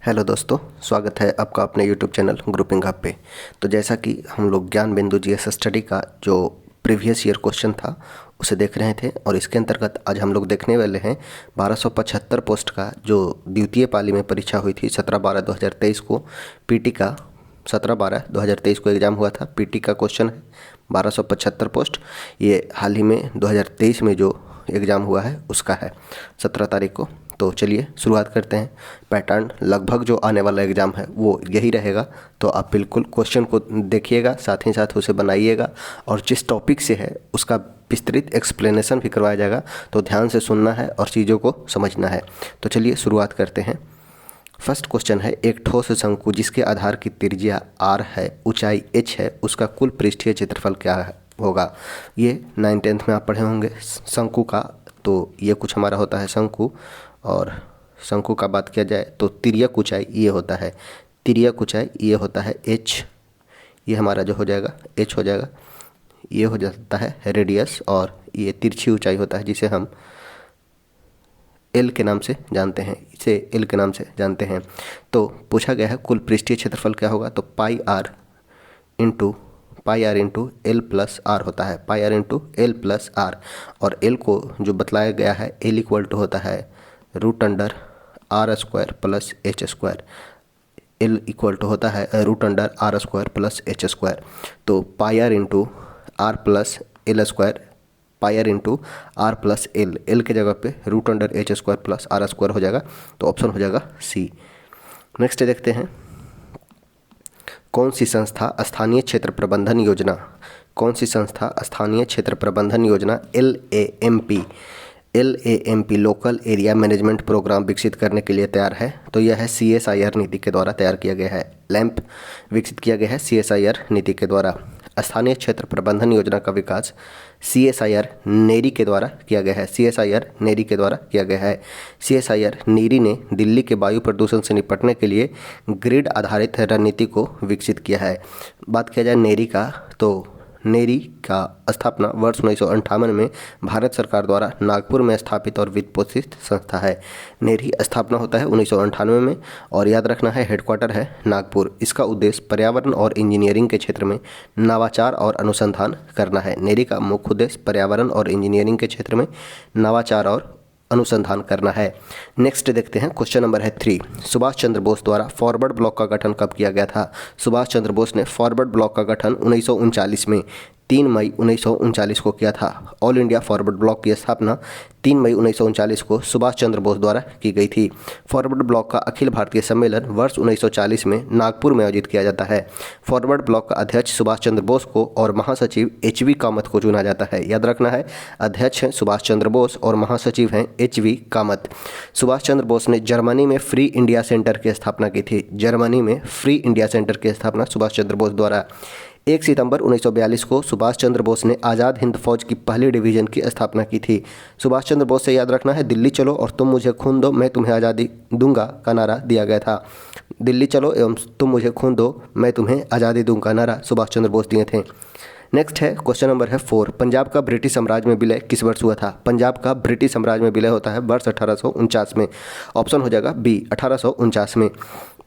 Hello दोस्तों, स्वागत है आपका अपने यूट्यूब चैनल ग्रुपिंग हब पे। तो जैसा कि हम लोग ज्ञान बिंदु जीएस स्टडी का जो प्रीवियस ईयर क्वेश्चन था उसे देख रहे थे, और इसके अंतर्गत आज हम लोग देखने वाले हैं 1275 पोस्ट का जो द्वितीय पाली में परीक्षा हुई थी 17/12/2023 को। पीटी का 17/12/2023 को एग्ज़ाम हुआ था। पीटी का क्वेश्चन है 1275 पोस्ट। ये हाल ही में 2023 में जो एग्ज़ाम हुआ है उसका है 17 तारीख को। तो चलिए शुरुआत करते हैं। पैटर्न लगभग जो आने वाला एग्ज़ाम है वो यही रहेगा, तो आप बिल्कुल क्वेश्चन को देखिएगा, साथ ही साथ उसे बनाइएगा, और जिस टॉपिक से है उसका विस्तृत एक्सप्लेनेशन भी करवाया जाएगा, तो ध्यान से सुनना है और चीज़ों को समझना है। तो चलिए शुरुआत करते हैं। फर्स्ट क्वेश्चन है, एक ठोस शंकु जिसके आधार की त्रिज्या r है, ऊंचाई h है, उसका कुल पृष्ठीय क्षेत्रफल क्या होगा। ये 9th में आप पढ़े होंगे शंकु का। तो ये कुछ हमारा होता है शंकु, और शंकु का बात किया जाए तो तिर्यक ऊंचाई ये होता है, तिर्यक ऊंचाई ये होता है h। ये हमारा जो हो जाएगा h हो जाएगा। ये हो जाता है रेडियस, और ये तिरछी ऊंचाई होता है जिसे हम एल के नाम से जानते हैं, इसे एल के नाम से जानते हैं। तो पूछा गया है कुल पृष्ठीय क्षेत्रफल क्या होगा, तो pi r into l plus r होता है, pi r into l plus r. और एल को जो बतलाया गया है एल इक्वल टू होता है √r² plus h²। L equal to होता है √r² प्लस h²। तो pi r into r plus l, pi r into r plus l, l के जगह पे √h² प्लस r² हो जाएगा। तो ऑप्शन हो जाएगा सी। नेक्स्ट देखते हैं, कौन सी संस्था स्थानीय क्षेत्र प्रबंधन योजना, कौन सी संस्था स्थानीय क्षेत्र प्रबंधन योजना LAMP local area management programme विकसित करने के लिए तैयार है। तो यह है CSIR नीति के द्वारा तैयार किया गया है। लैंप विकसित किया गया है CSIR नीति के द्वारा। स्थानीय क्षेत्र प्रबंधन योजना का विकास CSIR नेरी के द्वारा किया गया है, CSIR नेरी के द्वारा किया गया है। CSIR नेरी ने दिल्ली के वायु प्रदूषण से निपटने के लिए ग्रिड आधारित रणनीति को विकसित किया है। बात किया जाए नेरी का, तो नेरी का स्थापना वर्ष 1958 में भारत सरकार द्वारा नागपुर में स्थापित और वित्त पोषित संस्था है। नेरी स्थापना होता है 1998 में, और याद रखना है हेडक्वार्टर है नागपुर। इसका उद्देश्य पर्यावरण और इंजीनियरिंग के क्षेत्र में नवाचार और अनुसंधान करना है। नेरी का मुख्य उद्देश्य पर्यावरण और इंजीनियरिंग के क्षेत्र में नवाचार और अनुसंधान करना है। नेक्स्ट देखते हैं, क्वेश्चन नंबर है 3। सुभाष चंद्र बोस द्वारा फॉरवर्ड ब्लॉक का गठन कब किया गया था। सुभाष चंद्र बोस ने फॉरवर्ड ब्लॉक का गठन 1939 में 3 मई 1939 को किया था। ऑल इंडिया फॉरवर्ड ब्लॉक की स्थापना 3 मई 1939 को सुभाष चंद्र बोस द्वारा की गई थी। फॉरवर्ड ब्लॉक का अखिल भारतीय सम्मेलन वर्ष 1940 में नागपुर में आयोजित किया जाता है। फॉरवर्ड ब्लॉक का अध्यक्ष सुभाष चंद्र बोस को और महासचिव HV कामत को चुना जाता है। याद रखना है, अध्यक्ष हैं सुभाष चंद्र बोस और महासचिव हैं HV कामत। सुभाष चंद्र बोस ने जर्मनी में फ्री इंडिया सेंटर की स्थापना की थी। जर्मनी में फ्री इंडिया सेंटर की स्थापना सुभाष चंद्र बोस द्वारा 1 सितंबर 1942 को सुभाष चंद्र बोस ने आज़ाद हिंद फौज की पहली डिवीज़न की स्थापना की थी। सुभाष चंद्र बोस से याद रखना है, दिल्ली चलो और तुम मुझे खून दो मैं तुम्हें आज़ादी दूंगा का नारा दिया गया था। दिल्ली चलो एवं तुम मुझे खून दो मैं तुम्हें आज़ादी दूंगा का नारा सुभाष चंद्र बोस दिए थे। नेक्स्ट है, क्वेश्चन नंबर है 4। पंजाब का ब्रिटिश साम्राज्य में विलय किस वर्ष हुआ था। पंजाब का ब्रिटिश साम्राज्य में विलय होता है वर्ष 1849 में। ऑप्शन हो जाएगा बी 1849 में।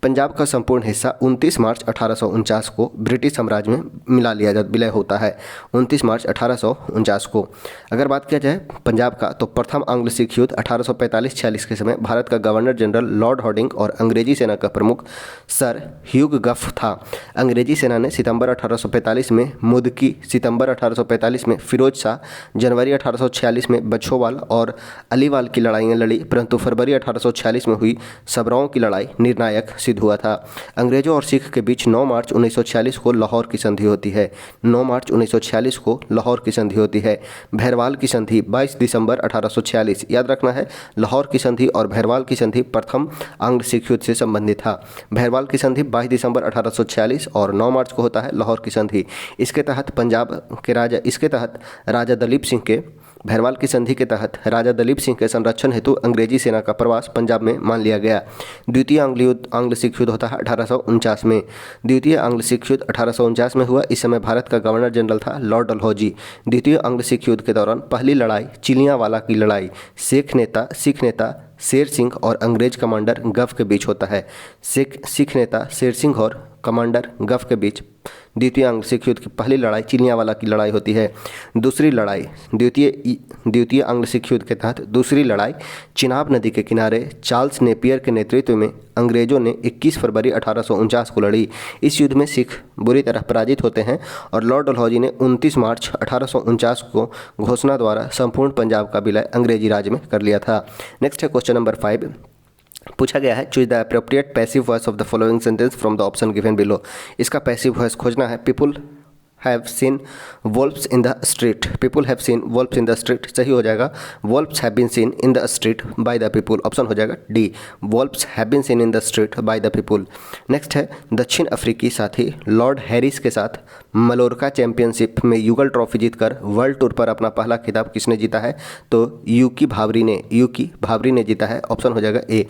पंजाब का संपूर्ण हिस्सा 29 मार्च 1849 को ब्रिटिश साम्राज्य में मिला लिया जाता, विलय होता है 29 मार्च 1849 को। अगर बात किया जाए पंजाब का, तो प्रथम आंग्ल सिख युद्ध 1845-46 के समय भारत का गवर्नर जनरल लॉर्ड हॉर्डिंग और अंग्रेजी सेना का प्रमुख सर ह्यूग गफ था। अंग्रेजी सेना ने सितंबर 1845 में मुदकी, सितंबर 1845 में फिरोज शाह, जनवरी 1846 में बछोवाल और अलीवाल की लड़ाइयाँ लड़ी, परंतु फरवरी 1846 में हुई सबराओं की लड़ाई निर्णायक सिद्ध हुआ था। अंग्रेजों और सिख के बीच 9 मार्च 1946 को लाहौर की संधि होती है। 9 मार्च 1946 को लाहौर की संधि होती है। भैरवाल की संधि 22 दिसंबर 1846। याद रखना है, लाहौर की संधि और भैरवाल की संधि प्रथम आंग्ल सिख युद्ध से संबंधित था। भैरवाल की संधि 22 दिसंबर 1846 और 9 मार्च को होता है लाहौर की संधि। इसके तहत राजा दलीप सिंह के भैरवाल की संधि के तहत राजा दलीप सिंह के संरक्षण हेतु अंग्रेजी सेना का प्रवास पंजाब में मान लिया गया। द्वितीय आंग्ल सिख युद्ध होता है 1849 में। द्वितीय आंग्ल सिख युद्ध 1849 में हुआ। इस समय भारत का गवर्नर जनरल था लॉर्ड डलहौजी। द्वितीय आंग्ल सिख युद्ध के दौरान पहली लड़ाई चिलियांवाला की लड़ाई सिख नेता शेर सिंह और अंग्रेज कमांडर गफ के बीच होता है। सिख नेता शेर सिंह और कमांडर गफ के बीच द्वितीय आंग्ल सिख युद्ध की पहली लड़ाई चिलियांवाला की लड़ाई होती है। दूसरी लड़ाई द्वितीय आंग्ल सिख युद्ध के तहत दूसरी लड़ाई चिनाब नदी के किनारे चार्ल्स नेपियर के नेतृत्व में अंग्रेजों ने 21 फरवरी 1849 को लड़ी। इस युद्ध में सिख बुरी तरह पराजित होते हैं और लॉर्ड डलहौजी ने 29 मार्च 1849 को घोषणा द्वारा संपूर्ण पंजाब का विलय अंग्रेजी राज में कर लिया था। नेक्स्ट है क्वेश्चन नंबर 5। पूछा गया है choose the appropriate passive voice of the following sentence from the option given below. इसका पैसिव वॉइस खोजना है। People have seen wolves in the street. People have seen wolves in the street सही हो जाएगा। Wolves have been seen in the street by the people option हो जाएगा D. Wolves have been seen in the street by the people. Next है दक्षिण अफ्रीकी साथी Lord Harris के साथ मलोरका चैंपियनशिप में युगल ट्रॉफी जीतकर वर्ल्ड टूर पर अपना पहला खिताब किसने जीता है? तो यूकी भावरी ने जीता है। ऑप्शन हो जाएगा ए।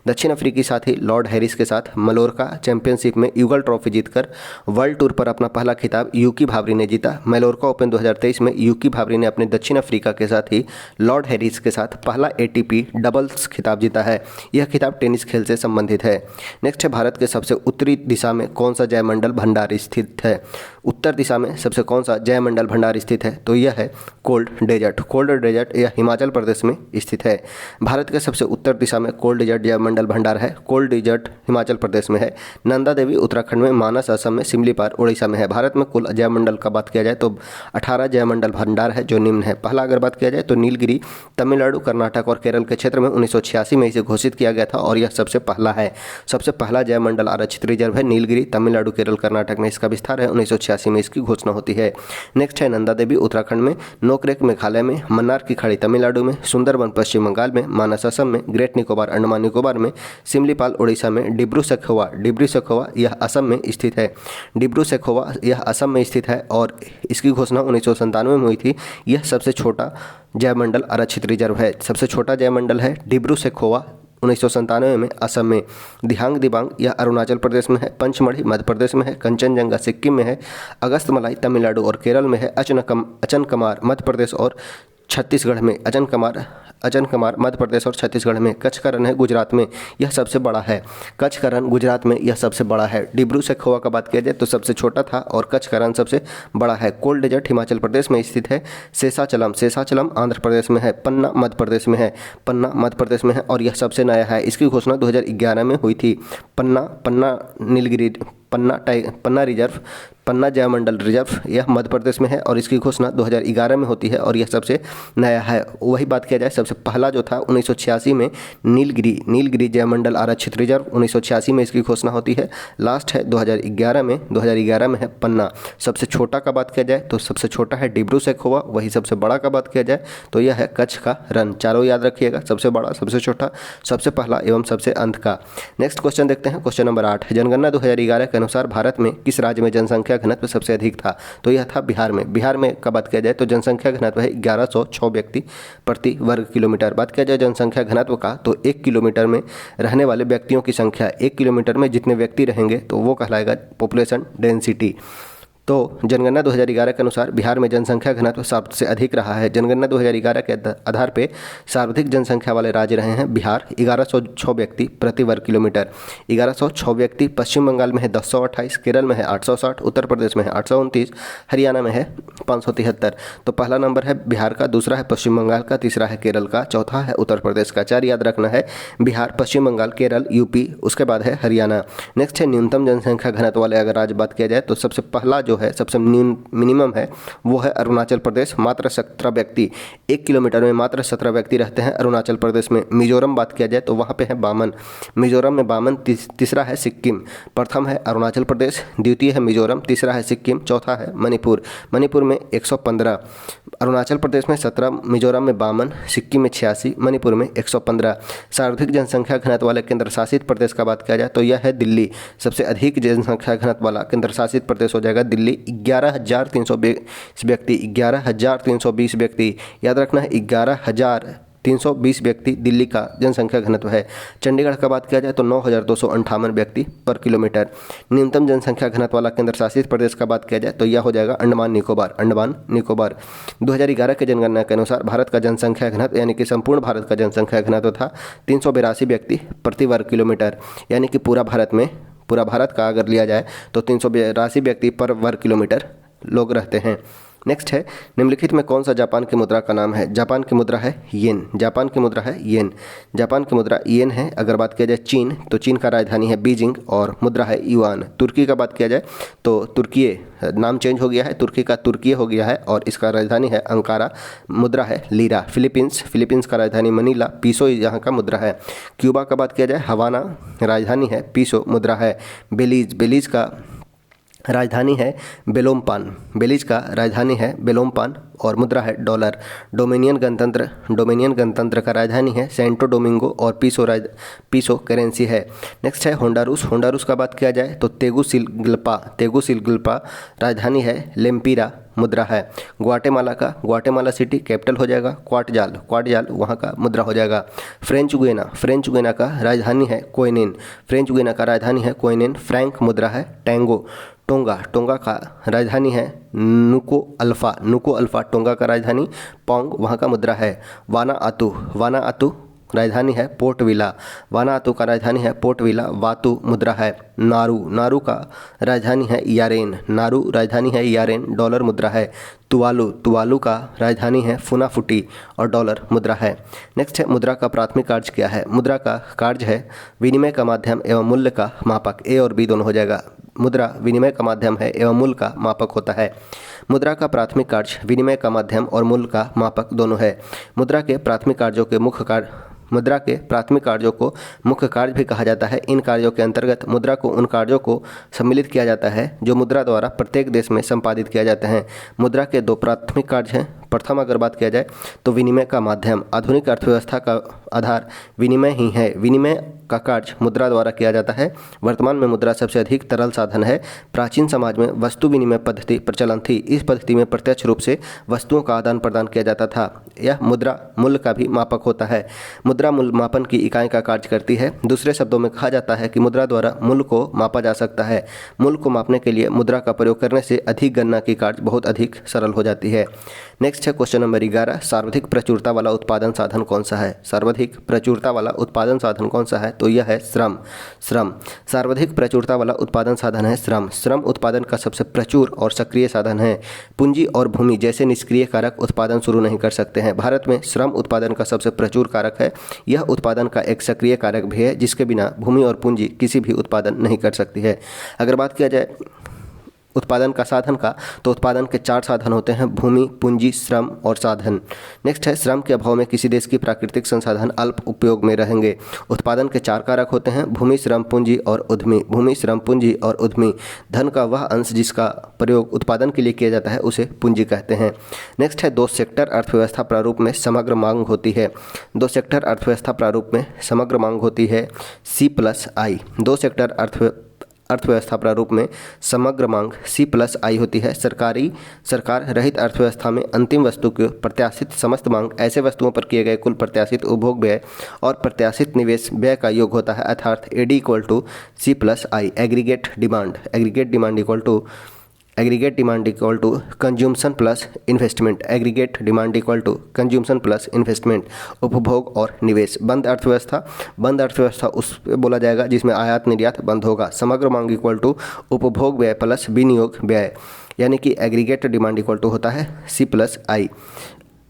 दक्षिण अफ्रीकी साथी लॉर्ड हैरिस के साथ मलोरका चैंपियनशिप में युगल ट्रॉफी जीतकर वर्ल्ड टूर पर अपना पहला खिताब यूकी भावरी ने जीता। मैलोरका ओपन 2023 में यूकी भावरी ने अपने दक्षिण अफ्रीका के साथ ही लॉर्ड हैरिस के साथ पहला एटीपी डबल्स खिताब जीता है। यह खिताब टेनिस खेल से संबंधित है। नेक्स्ट है भारत के सबसे उत्तरी दिशा में कौन सा जयमंडल भंडार स्थित है? उत्तर दिशा में सबसे कौन सा जयमंडल भंडार स्थित है? तो यह है कोल्ड डेजर्ट। कोल्ड डेजर्ट यह हिमाचल प्रदेश में स्थित है। भारत के सबसे उत्तर दिशा में कोल्ड डेजर्ट जयमंडल भंडार है। कोल्ड डेजर्ट हिमाचल प्रदेश में है। नंदा देवी उत्तराखंड में, मानस असम में, सिमलीपाल उड़ीसा में है। भारत में कुल जयमंडल का बात किया जाए तो 18 जयमंडल भंडार है जो निम्न है। पहला अगर बात किया जाए तो नीलगिरी तमिलनाडु, कर्नाटक और केरल के क्षेत्र में 1986 में इसे घोषित किया गया था और यह सबसे पहला है। सबसे पहला जयमंडल आरक्षित रिजर्व है नीलगिरी तमिलनाडु, केरल, कर्नाटक में इसका विस्तार है। 1986 में इसकी घोषणा होती है। नेक्स्ट है नंदा देवी उत्तराखंड में, नोकरेक मेघालय में, मन्नार की खाड़ी तमिलनाडु में, सुंदरबन पश्चिम बंगाल में, मानस असम में, ग्रेट निकोबार अंडमान निकोबार में, सिमलीपाल उड़ीसा में, डिब्रू सखोवा यह असम में स्थित है। डिब्रू सखोवा यह असम में स्थित है और इसकी घोषणा 1997 में हुई थी। यह सबसे छोटा जयमंडल आरक्षित रिजर्व है। सबसे छोटा जयमंडल है डिब्रू सखोवा 1997 में असम में। दिहांग दिबांग यह अरुणाचल प्रदेश में है। पंचमढ़ी मध्य प्रदेश में है। कंचनजंगा सिक्किम में है। अगस्तमलाई तमिलनाडु और केरल में है। अचनकमार मध्य प्रदेश और छत्तीसगढ़ में। अचनकमार मध्य प्रदेश और छत्तीसगढ़ में। कच्छ का रण है गुजरात में, यह सबसे बड़ा है। कच्छ का रण गुजरात में यह सबसे बड़ा है। डिब्रू सखोवा का बात किया जाए तो सबसे छोटा था और कच्छ का रण सबसे बड़ा है। कोल्ड डेजर्ट हिमाचल प्रदेश में स्थित है। शेषाचलम आंध्र प्रदेश में है। पन्ना मध्य प्रदेश में है और यह सबसे नया है। इसकी घोषणा 2011 में हुई थी। पन्ना नीलगिरी पन्ना रिजर्व, पन्ना जयमंडल रिजर्व यह मध्य प्रदेश में है और इसकी घोषणा 2011 में होती है और यह सबसे नया है। वही बात किया जाए सबसे पहला जो था 1986 में नीलगिरी जयमंडल आरक्षित रिजर्व 1986 में इसकी घोषणा होती है। लास्ट है 2011 में है पन्ना। सबसे छोटा का बात किया जाए तो सबसे छोटा है डिब्रू सखोवा। वही सबसे बड़ा का बात किया जाए तो यह है कच्छ का रण। चारों याद रखिएगा, सबसे बड़ा, सबसे छोटा, सबसे पहला एवं सबसे अंत का। नेक्स्ट क्वेश्चन देखते हैं। Question number 8। जनगणना 2011 के अनुसार भारत में किस राज्य में जनसंख्या घनत्व सबसे अधिक था? तो यह था बिहार में। बिहार में का बात किया जाए तो जनसंख्या घनत्व है 1106 व्यक्ति प्रति वर्ग किलोमीटर। बात किया जाए जनसंख्या घनत्व का तो 1 किलोमीटर में रहने वाले व्यक्तियों की संख्या, 1 किलोमीटर में जितने व्यक्ति रहेंगे तो वो कहलाएगा पॉपुलेशन डेंसिटी। तो जनगणना 2011 के अनुसार बिहार में जनसंख्या घनत्व सबसे अधिक रहा है। जनगणना 2011 के आधार पे सर्वाधिक जनसंख्या वाले राज्य रहे हैं बिहार, 1106 व्यक्ति प्रति वर्ग किलोमीटर। 1106 व्यक्ति। पश्चिम बंगाल में है 1028, केरल में है 860, उत्तर प्रदेश में है 829, हरियाणा में है 573। तो पहला नंबर है बिहार का, दूसरा है पश्चिम बंगाल का, तीसरा है केरल का, चौथा है उत्तर प्रदेश का। 4 याद रखना है, बिहार, पश्चिम बंगाल, केरल, यूपी, उसके बाद है हरियाणा। नेक्स्ट है न्यूनतम जनसंख्या घनत्व वाले अगर राज्य बात किया जाए तो सबसे पहला जो है, सबसे मिनिमम है वो है अरुणाचल प्रदेश, मात्र 17 व्यक्ति। 1 किलोमीटर में मात्र 17 व्यक्ति रहते हैं अरुणाचल प्रदेश में। मिजोरम बात किया जाए तो वहाँ पे है 52, मिजोरम में 52। तीसरा है सिक्किम। प्रथम है अरुणाचल प्रदेश, द्वितीय है मिजोरम, तीसरा है सिक्किम, चौथा है मणिपुर। मणिपुर में 115, अरुणाचल प्रदेश में 17, मिजोरम में 52, सिक्किम में 86, मणिपुर में 115। सर्वाधिक जनसंख्या घनत्व वाले केंद्र शासित प्रदेश का बात किया जाए तो यह है दिल्ली। सबसे अधिक जनसंख्या घनत्व वाला केंद्र शासित प्रदेश हो जाएगा दिल्ली दिल्ली 11,320 व्यक्ति, 11,320 व्यक्ति, याद रखना है 11,320 व्यक्ति दिल्ली का जनसंख्या घनत्व है। चंडीगढ़ का बात किया जाए तो 9,258 व्यक्ति पर किलोमीटर। न्यूनतम जनसंख्या घनत्व वाला केंद्र शासित प्रदेश का बात किया जाए तो यह हो जाएगा अंडमान निकोबार, अंडमान निकोबार। 2011 के जनगणना के अनुसार भारत का जनसंख्या घनत्व यानी कि संपूर्ण भारत का जनसंख्या घनत्व था 382 व्यक्ति प्रति वर्ग किलोमीटर, यानी कि पूरा भारत का अगर लिया जाए तो 382 व्यक्ति पर वर्ग किलोमीटर लोग रहते हैं। नेक्स्ट है, निम्नलिखित में कौन सा जापान की मुद्रा का नाम है? जापान की मुद्रा है येन, जापान की मुद्रा है येन, जापान की मुद्रा येन है। अगर बात किया जाए चीन तो चीन का राजधानी है बीजिंग और मुद्रा है युआन। तुर्की का बात किया जाए तो तुर्की नाम चेंज हो गया है, तुर्की का तुर्की हो गया है और इसका राजधानी है अंकारा, मुद्रा है लीरा। फिलीपींस का राजधानी मनीला, पीसो यहाँ का मुद्रा है। क्यूबा का बात किया जाए हवाना, राजधानी है पीसो, मुद्रा है बेलीज का राजधानी है बेलोमपान, बेलीज का राजधानी है बेलोमपान और मुद्रा है डॉलर। डोमिनियन गणतंत्र का राजधानी है सेंटो डोमिंगो और पीसो करेंसी है। नेक्स्ट है होंडारूस का बात किया जाए तो तेगुसिलगल्पा राजधानी है लेम्पीरा, मुद्रा है। ग्वाटेमाला सिटी कैपिटल हो जाएगा क्वाटजाल वहाँ का मुद्रा हो जाएगा। फ्रेंच गुयाना का राजधानी है कोइनेन, फ्रैंक मुद्रा है टैंगो। टोंगा का राजधानी है नुको अल्फा, टोंगा का राजधानी पोंग, वहाँ का मुद्रा है। वानाआतू राजधानी है पोर्ट विला, वानाआतू का राजधानी है पोर्ट विला, वातु मुद्रा है नारू का राजधानी है यारेन, डॉलर मुद्रा है तुवालू का राजधानी है फुनाफुटी और डॉलर मुद्रा है। नेक्स्ट है, मुद्रा का प्राथमिक कार्य क्या है? मुद्रा का कार्य है विनिमय का माध्यम एवं मूल्य का मापक। ए और बी दोनों हो जाएगा। मुद्रा विनिमय का माध्यम है एवं मूल्य का मापक होता है। मुद्रा का प्राथमिक कार्य विनिमय का माध्यम और मूल्य का मापक दोनों है। मुद्रा के प्राथमिक कार्यों को मुख्य कार्य भी कहा जाता है। इन कार्यों के अंतर्गत मुद्रा को उन कार्यों को सम्मिलित किया जाता है जो मुद्रा द्वारा प्रत्येक देश में संपादित किया जाते हैं। मुद्रा के दो प्राथमिक कार्य हैं। प्रथम अगर बात किया जाए तो विनिमय का माध्यम। आधुनिक अर्थव्यवस्था का आधार विनिमय ही है। विनिमय का कार्य मुद्रा द्वारा किया जाता है। वर्तमान में मुद्रा सबसे अधिक तरल साधन है। प्राचीन समाज में वस्तु विनिमय पद्धति प्रचलन थी। इस पद्धति में प्रत्यक्ष रूप से वस्तुओं का आदान प्रदान किया जाता था। यह मुद्रा मूल्य का भी मापक होता है। मुद्रा मूल्य मापन की इकाई का कार्य करती है। दूसरे शब्दों में कहा जाता है कि मुद्रा द्वारा मूल्य को मापा जा सकता है। मूल्य को मापने के लिए मुद्रा का प्रयोग करने से अधिक गणना की कार्य बहुत अधिक सरल हो जाती है। नेक्स्ट है क्वेश्चन नंबर 11, सर्वाधिक प्रचुरता वाला उत्पादन साधन कौन सा है? सर्वाधिक प्रचुरता वाला उत्पादन साधन कौन सा है? तो यह है श्रम। सर्वाधिक प्रचुरता वाला उत्पादन साधन है श्रम उत्पादन का सबसे प्रचुर और सक्रिय साधन है। पूंजी और भूमि जैसे निष्क्रिय कारक उत्पादन शुरू नहीं कर सकते हैं। भारत में श्रम उत्पादन का सबसे प्रचुर कारक है। यह उत्पादन का एक सक्रिय कारक भी है जिसके बिना भूमि और पूंजी किसी भी उत्पादन नहीं कर सकती है। अगर बात किया जाए उत्पादन का साधन का तो उत्पादन के 4 साधन होते हैं, भूमि, पूंजी, श्रम और साधन। नेक्स्ट है, श्रम के अभाव में किसी देश की प्राकृतिक संसाधन अल्प उपयोग में रहेंगे। उत्पादन के 4 कारक होते हैं, भूमि, श्रम, पूंजी और उद्यमी। भूमि, श्रम, पूंजी और उद्यमी। धन का वह अंश जिसका प्रयोग उत्पादन के लिए किया जाता है उसे पूंजी कहते हैं। नेक्स्ट है, 2 सेक्टर अर्थव्यवस्था प्रारूप में समग्र मांग होती है। 2 सेक्टर अर्थव्यवस्था प्रारूप में समग्र मांग होती है C+I। 2 सेक्टर अर्थव्यवस्था प्रारूप में समग्र मांग C+I होती है। सरकार रहित अर्थव्यवस्था में अंतिम वस्तु की प्रत्याशित समस्त मांग ऐसे वस्तुओं पर किए गए कुल प्रत्याशित उपभोग व्यय और प्रत्याशित निवेश व्यय का योग होता है, अर्थात AD = C+I। Aggregate demand equal to consumption plus investment. Aggregate demand equal to consumption plus investment, उपभोग और निवेश। बंद अर्थव्यवस्था उस बोला जाएगा जिसमें आयात निर्यात बंद होगा। समग्र मांग इक्वल टू उपभोग व्यय प्लस विनियोग व्यय, यानी कि एग्रीगेट डिमांड इक्वल टू होता है C+I।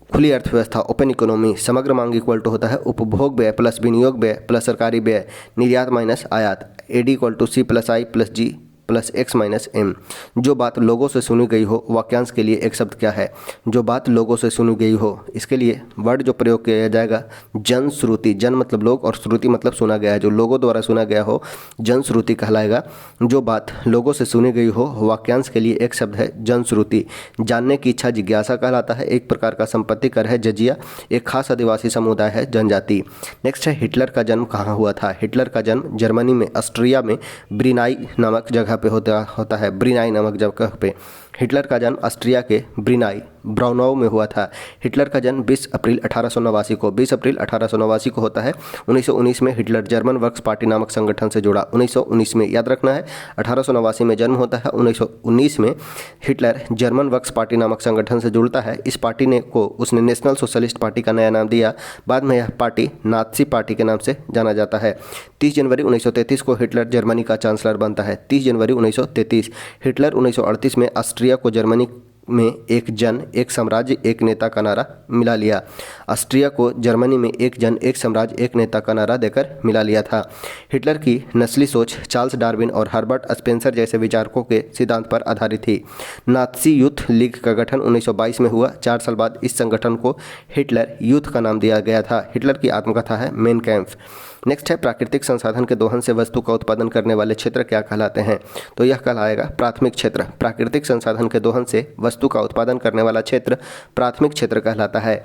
खुली अर्थव्यवस्था ओपन इकोनॉमी, समग्र मांग इक्वल टू होता है उपभोग व्यय प्लस विनियोग व्यय प्लस सरकारी व्यय, निर्यात माइनस आयात। AD = C+I + G + X - M। जो बात लोगों से सुनी गई हो, वाक्यांश के लिए एक शब्द क्या है? जो बात लोगों से सुनी गई हो, इसके लिए वर्ड जो प्रयोग किया जाएगा जनश्रुति। जन मतलब लोग और श्रुति मतलब सुना गया है। जो लोगों द्वारा सुना गया हो जनश्रुति कहलाएगा। जो बात लोगों से सुनी गई हो, वाक्यांश के लिए एक शब्द है जनश्रुति। जानने की इच्छा जिज्ञासा कहलाता है। एक प्रकार का संपत्ति कर है जजिया। एक खास आदिवासी समुदाय है जनजाति। नेक्स्ट है, हिटलर का जन्म कहाँ हुआ था? हिटलर का जन्म जर्मनी में ऑस्ट्रिया में ब्रिनाई नामक जगह पे होता है, ब्रिनाई नामक जगह पे। हिटलर का जन्म ऑस्ट्रिया के ब्रिनाई ब्राउनौ में हुआ था। हिटलर का जन्म 20 अप्रैल 1889 को होता है। 1919 में हिटलर जर्मन वर्क्स पार्टी नामक संगठन से जुड़ा। 1919 में, याद रखना है, 1889 में जन्म होता है। 1919 में हिटलर जर्मन वर्क्स पार्टी नामक संगठन से जुड़ता है। इस पार्टी को उसने नेशनल सोशलिस्ट पार्टी का नया नाम दिया। बाद में यह पार्टी नात्सी पार्टी के नाम से जाना जाता है। 30 जनवरी 1933 को हिटलर जर्मनी का चांसलर बनता है। 30 जनवरी 1933। हिटलर 1938 में ऑस्ट्रिया को जर्मनी में एक जन एक साम्राज्य एक नेता का नारा मिला लिया। ऑस्ट्रिया को जर्मनी में एक जन एक साम्राज्य एक नेता का नारा देकर मिला लिया था। हिटलर की नस्ली सोच चार्ल्स डार्विन और हर्बर्ट स्पेंसर जैसे विचारकों के सिद्धांत पर आधारित थी। नात्सी यूथ लीग का गठन 1922 में हुआ। 4 साल बाद इस संगठन को हिटलर यूथ का नाम दिया गया था। हिटलर की आत्मकथा है मेन कैम्प। नेक्स्ट है प्राकृतिक संसाधन के दोहन से वस्तु का उत्पादन करने वाले क्षेत्र क्या कहलाते हैं? तो यह कहलाएगा प्राथमिक क्षेत्र। प्राकृतिक संसाधन के दोहन से वस्तु का उत्पादन करने वाला क्षेत्र प्राथमिक क्षेत्र कहलाता है।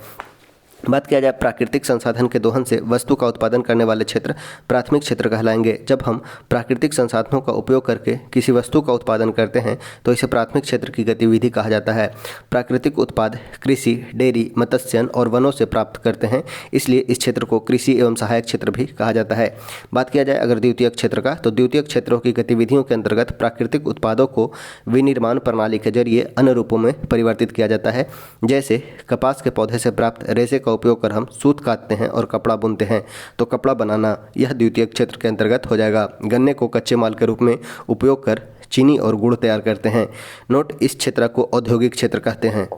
बात किया जाए प्राकृतिक संसाधन के दोहन से वस्तु का उत्पादन करने वाले क्षेत्र प्राथमिक क्षेत्र कहलाएंगे। जब हम प्राकृतिक संसाधनों का उपयोग करके किसी वस्तु का उत्पादन करते हैं तो इसे प्राथमिक क्षेत्र की गतिविधि कहा जाता है। प्राकृतिक उत्पाद कृषि, डेयरी, मत्स्यन और वनों से प्राप्त करते हैं, इसलिए इस क्षेत्र को कृषि एवं सहायक क्षेत्र भी कहा जाता है। बात किया जाए अगर द्वितीयक क्षेत्र का, तो द्वितीयक क्षेत्रों की गतिविधियों के अंतर्गत प्राकृतिक उत्पादों को विनिर्माण प्रणाली के जरिए अन्य रूपों में परिवर्तित किया जाता है। जैसे कपास के पौधे से प्राप्त रेशे का उपयोग कर हम सूत काटते हैं और कपड़ा बुनते हैं, तो कपड़ा बनाना यह द्वितीयक क्षेत्र के अंतर्गत हो जाएगा। गन्ने को कच्चे माल के रूप में उपयोग कर चीनी और गुड़ तैयार करते हैं। नोट, इस क्षेत्र को औद्योगिक क्षेत्र कहते हैं।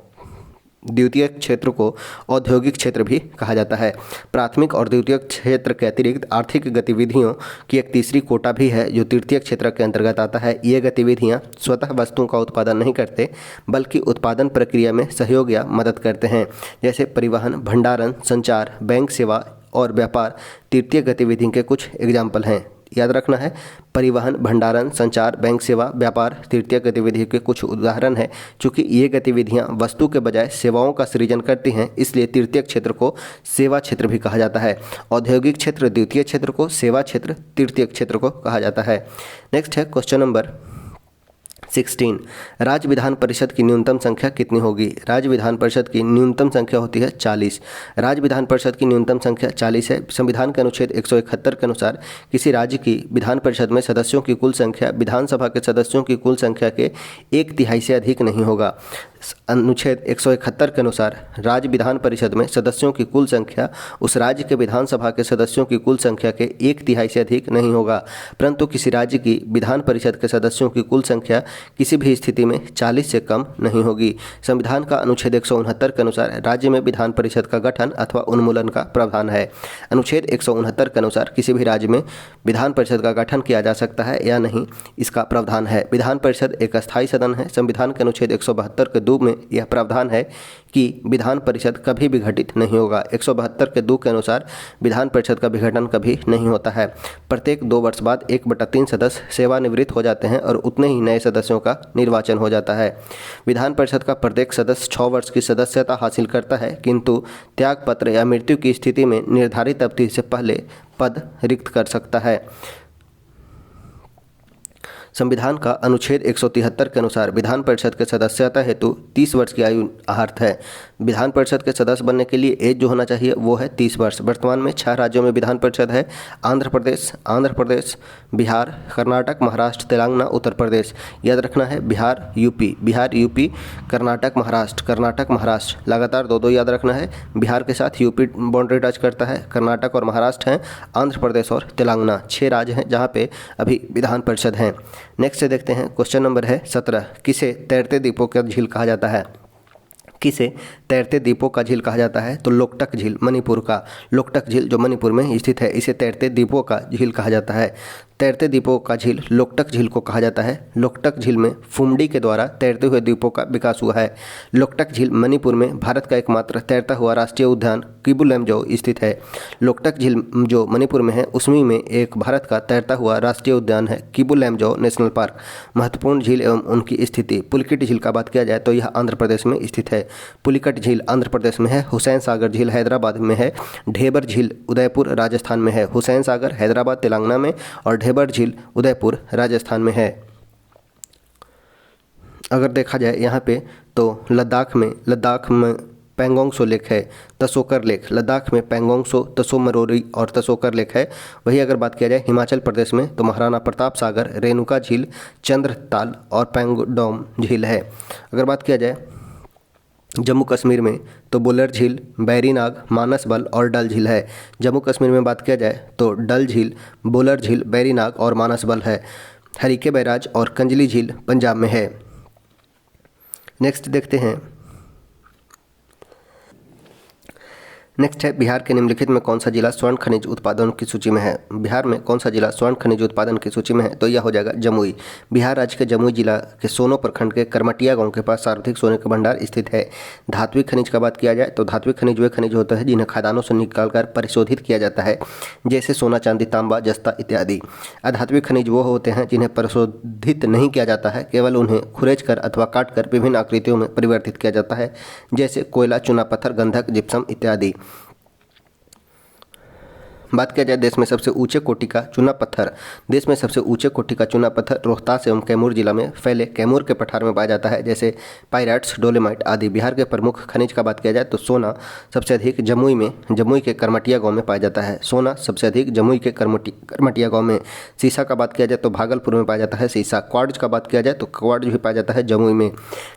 द्वितीयक क्षेत्र को औद्योगिक क्षेत्र भी कहा जाता है। प्राथमिक और द्वितीयक क्षेत्र के अतिरिक्त आर्थिक गतिविधियों की एक तीसरी कोटा भी है जो तृतीयक क्षेत्र के अंतर्गत आता है। ये गतिविधियां स्वतः वस्तुओं का उत्पादन नहीं करते बल्कि उत्पादन प्रक्रिया में सहयोग या मदद करते हैं। जैसे परिवहन, भंडारण, संचार, बैंक सेवा और व्यापार तृतीय गतिविधि के कुछ एग्जाम्पल हैं। याद रखना है, परिवहन, भंडारण, संचार, बैंक सेवा, व्यापार तृतीय गतिविधि के कुछ उदाहरण हैं। चूँकि ये गतिविधियां वस्तु के बजाय सेवाओं का सृजन करती हैं, इसलिए तृतीय क्षेत्र को सेवा क्षेत्र भी कहा जाता है। औद्योगिक क्षेत्र द्वितीय क्षेत्र को, सेवा क्षेत्र तृतीय क्षेत्र को कहा जाता है। नेक्स्ट है क्वेश्चन नंबर 16। राज्य विधान परिषद की न्यूनतम संख्या कितनी होगी? राज्य विधान परिषद की न्यूनतम संख्या होती है 40। राज्य विधान परिषद की न्यूनतम संख्या 40 है। संविधान के अनुच्छेद 171 के अनुसार किसी राज्य की विधान परिषद में सदस्यों की कुल संख्या विधानसभा के सदस्यों की कुल संख्या के 1/3 से अधिक नहीं होगा। अनुच्छेद 171 के अनुसार राज्य विधान परिषद में सदस्यों की कुल संख्या उस राज्य के विधानसभा के सदस्यों की कुल संख्या के 1/3 से अधिक नहीं होगा, परंतु किसी राज्य की विधान परिषद के सदस्यों की कुल संख्या किसी भी स्थिति में 40 से कम नहीं होगी। संविधान का अनुच्छेद 169 के अनुसार राज्य में विधान परिषद का गठन अथवा उन्मूलन का प्रावधान है। अनुच्छेद 169 के अनुसार किसी भी राज्य में विधान परिषद का गठन किया जा सकता है या नहीं, इसका प्रावधान है। विधान परिषद एक अस्थायी सदन है। संविधान के अनुच्छेद 172 के 2 में यह प्रावधान है कि विधान परिषद कभी भी गठित नहीं होगा। 172 के 2 के अनुसार विधान परिषद का विघटन कभी नहीं होता है। प्रत्येक 2 वर्ष बाद 1/3 सदस्य सेवानिवृत्त हो जाते हैं और उतने ही नए सदस्यों का निर्वाचन हो जाता है। विधान परिषद का प्रत्येक सदस्य 6 वर्ष की सदस्यता हासिल करता है, किंतु त्यागपत्र या मृत्यु की स्थिति में निर्धारित अवधि से पहले पद रिक्त कर सकता है। संविधान का अनुच्छेद 173 के अनुसार विधान परिषद के सदस्यता हेतु 30 वर्ष की आयु आहर्त है। विधान परिषद के सदस्य बनने के लिए एज जो होना चाहिए वो है 30 वर्ष। वर्तमान में 6 राज्यों में विधान परिषद है: आंध्र प्रदेश, बिहार, कर्नाटक, महाराष्ट्र, तेलंगाना, उत्तर प्रदेश। याद रखना है बिहार यूपी, कर्नाटक महाराष्ट्र लगातार 2 याद रखना है। बिहार के साथ यूपी बाउंड्री टच करता है, कर्नाटक और महाराष्ट्र हैं, आंध्र प्रदेश और तेलंगाना 6 राज्य हैं जहाँ पे अभी विधान परिषद हैं। नेक्स्ट से देखते हैं क्वेश्चन नंबर है 17। किसे तैरते द्वीपों का झील कहा जाता है? किसे तैरते द्वीपों का झील कहा जाता है? तो लोकटक झील, मणिपुर का लोकटक झील जो मणिपुर में स्थित है, इसे तैरते द्वीपों का झील कहा जाता है। तैरते द्वीपों का झील लोकटक झील को कहा जाता है। लोकटक झील में फुमडी के द्वारा तैरते हुए द्वीपों का विकास हुआ है। लोकटक झील मणिपुर में भारत का एकमात्र तैरता हुआ राष्ट्रीय उद्यान किबु लैमजो स्थित है। लोकटक झील जो मणिपुर में है उसमें में एक भारत का तैरता हुआ राष्ट्रीय उद्यान है किबु लैमजो नेशनल पार्क। महत्वपूर्ण झील एवं उनकी स्थिति। पुलिकट झील का बात किया जाए तो यह आंध्र प्रदेश में स्थित है। पुलिकट झील आंध्र प्रदेश में है। हुसैन सागर झील हैदराबाद में है। ढेबर झील उदयपुर राजस्थान में है। हुसैन सागर हैदराबाद तेलंगाना में और ढेबर झील उदयपुर राजस्थान में है। अगर देखा जाए यहाँ पे तो लद्दाख में पेंगोंग सो लेक है, तसोकर लेक, लद्दाख में पेंगोंग सो, तसो मरोरी और तसोकर लेक है। वही अगर बात किया जाए हिमाचल प्रदेश में तो महाराणा प्रताप सागर, रेणुका झील, चंद्रताल और पेंगोडोम झील है। अगर बात किया जाए जम्मू कश्मीर में तो बुलर झील, बैरीनाग, मानसबल और डल झील है। जम्मू कश्मीर में बात किया जाए तो डल झील, बुलर झील, बैरीनाग और मानसबल है। हरीके बैराज और कंजली झील पंजाब में है। नेक्स्ट देखते हैं, नेक्स्ट है बिहार के निम्नलिखित में कौन सा जिला स्वर्ण खनिज उत्पादन की सूची में है। बिहार में कौन सा जिला स्वर्ण खनिज उत्पादन की सूची में है, तो यह हो जाएगा जमुई। बिहार राज्य के जमुई जिला के सोनो प्रखंड के करमटिया गांव के पास सर्वाधिक सोने का भंडार स्थित है। धात्विक खनिज का बात किया जाए तो धात्विक खनिज वे खनिज होते हैं जिन्हें खदानों से निकालकर परिशोधित किया जाता है, जैसे सोना, चांदी, तांबा, जस्ता इत्यादि। अधात्विक खनिज वो होते हैं जिन्हें परिशोधित नहीं किया जाता है, केवल उन्हें खुरेज कर अथवा काट कर विभिन्न आकृतियों में परिवर्तित किया जाता है, जैसे कोयला, चूना पत्थर, गंधक, जिप्सम इत्यादि। बात किया जाए देश में सबसे ऊंचे कोटि का चूना पत्थर, देश में सबसे ऊंचे कोटि का चूना पत्थर रोहतास एवं कैमूर जिला में फैले कैमूर के पठार में पाया जाता है, जैसे पाइराइट्स, डोलेमाइट आदि। बिहार के प्रमुख खनिज का बात किया जाए तो सोना सबसे अधिक जमुई के करमटिया गांव में पाया जाता है। सोना सबसे अधिक जमुई के करमटिया गांव में। सीसा का बात किया जाए तो भागलपुर में पाया जाता है सीसा। क्वार्ट्ज का बात किया जाए तो क्वार्ट्ज भी पाया जाता है जमुई में।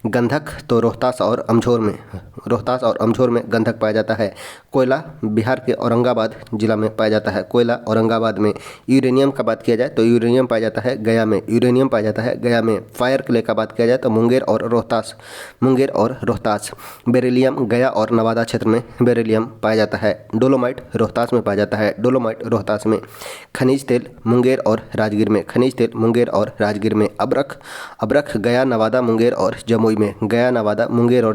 गंधक तो रोहतास और अमझोर में गंधक पाया जाता है। कोयला बिहार के औरंगाबाद जिला में पाया जाता है, कोयला औरंगाबाद में। यूरेनियम का बात किया जाए तो यूरेनियम पाया जाता है गया में। फायर क्ले का बात किया जाए तो मुंगेर और रोहतास। बेरिलियम गया और नवादा क्षेत्र में बेरिलियम पाया जाता है। डोलोमाइट रोहतास में पाया जाता है, रोहतास में। खनिज तेल मुंगेर और राजगीर में। अबरख गया, नवादा, मुंगेर और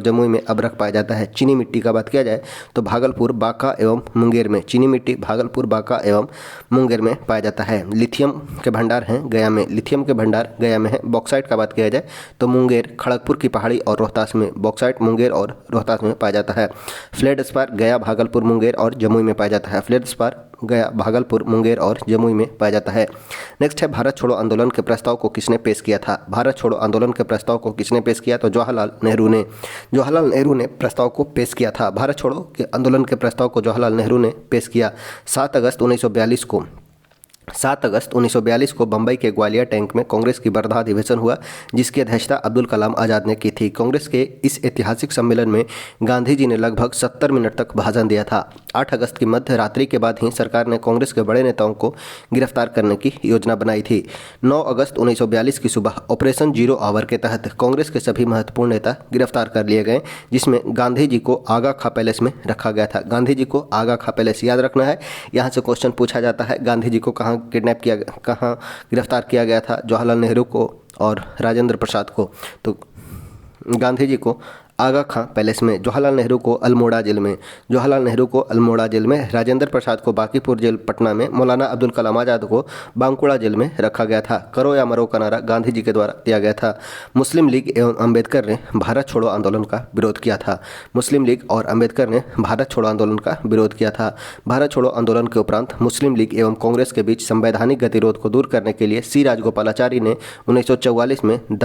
जमुई में अबरख पाया जाता है। चीनी मिट्टी का बात किया जाए तो भागलपुर, बांका एवं मुंगेर में। चीनी मिट्टी भागलपुर, बांका एवं मुंगेर में पाया जाता है। लिथियम के भंडार हैं गया में है। बॉक्साइट का बात किया जाए तो मुंगेर, खड़गपुर की पहाड़ी और रोहतास में। बॉक्साइट मुंगेर और रोहतास में पाया जाता है। फ्लेडस्पार गया, भागलपुर, मुंगेर और जमुई में पाया जाता है। नेक्स्ट है भारत छोड़ो आंदोलन के प्रस्ताव को किसने पेश किया था। भारत छोड़ो आंदोलन के प्रस्ताव को किसने पेश किया, तो जवाहरलाल नेहरू ने प्रस्ताव को पेश किया था। भारत छोड़ो के आंदोलन के प्रस्ताव को जवाहरलाल नेहरू ने पेश किया। 7 अगस्त 1942 को बंबई के ग्वालियर टैंक में कांग्रेस की वर्धा अधिवेशन हुआ, जिसकी अध्यक्षता अब्दुल कलाम आज़ाद ने की थी। कांग्रेस के इस ऐतिहासिक सम्मेलन में गांधी जी ने लगभग 70 मिनट तक भाषण दिया था। 8 अगस्त की मध्य रात्रि के बाद ही सरकार ने कांग्रेस के बड़े नेताओं को गिरफ्तार करने की योजना बनाई थी। 9 अगस्त 1942 की सुबह ऑपरेशन जीरो आवर के तहत कांग्रेस के सभी महत्वपूर्ण नेता गिरफ्तार कर लिए गए, जिसमें गांधी जी को आगा खा पैलेस में रखा गया था। गांधी जी को आगा खा पैलेस याद रखना है, यहाँ से क्वेश्चन पूछा जाता है गांधी जी को कहाँ गिरफ्तार किया गया था, जवाहरलाल नेहरू को और राजेंद्र प्रसाद को। तो गांधी जी को आगा खां पैलेस में, जवाहरलाल नेहरू को अल्मोड़ा जेल में, राजेंद्र प्रसाद को बांकीपुर जेल पटना में, मौलाना अब्दुल कलाम आज़ाद को बांकुड़ा जेल में रखा गया था। करो या मरो का नारा गांधी जी के द्वारा दिया गया था। मुस्लिम लीग एवं अम्बेडकर ने भारत छोड़ो आंदोलन का विरोध किया था। भारत छोड़ो आंदोलन के उपरांत मुस्लिम लीग एवं कांग्रेस के बीच संवैधानिक गतिरोध को दूर करने के लिए सी राजगोपालाचारी ने 1944 में द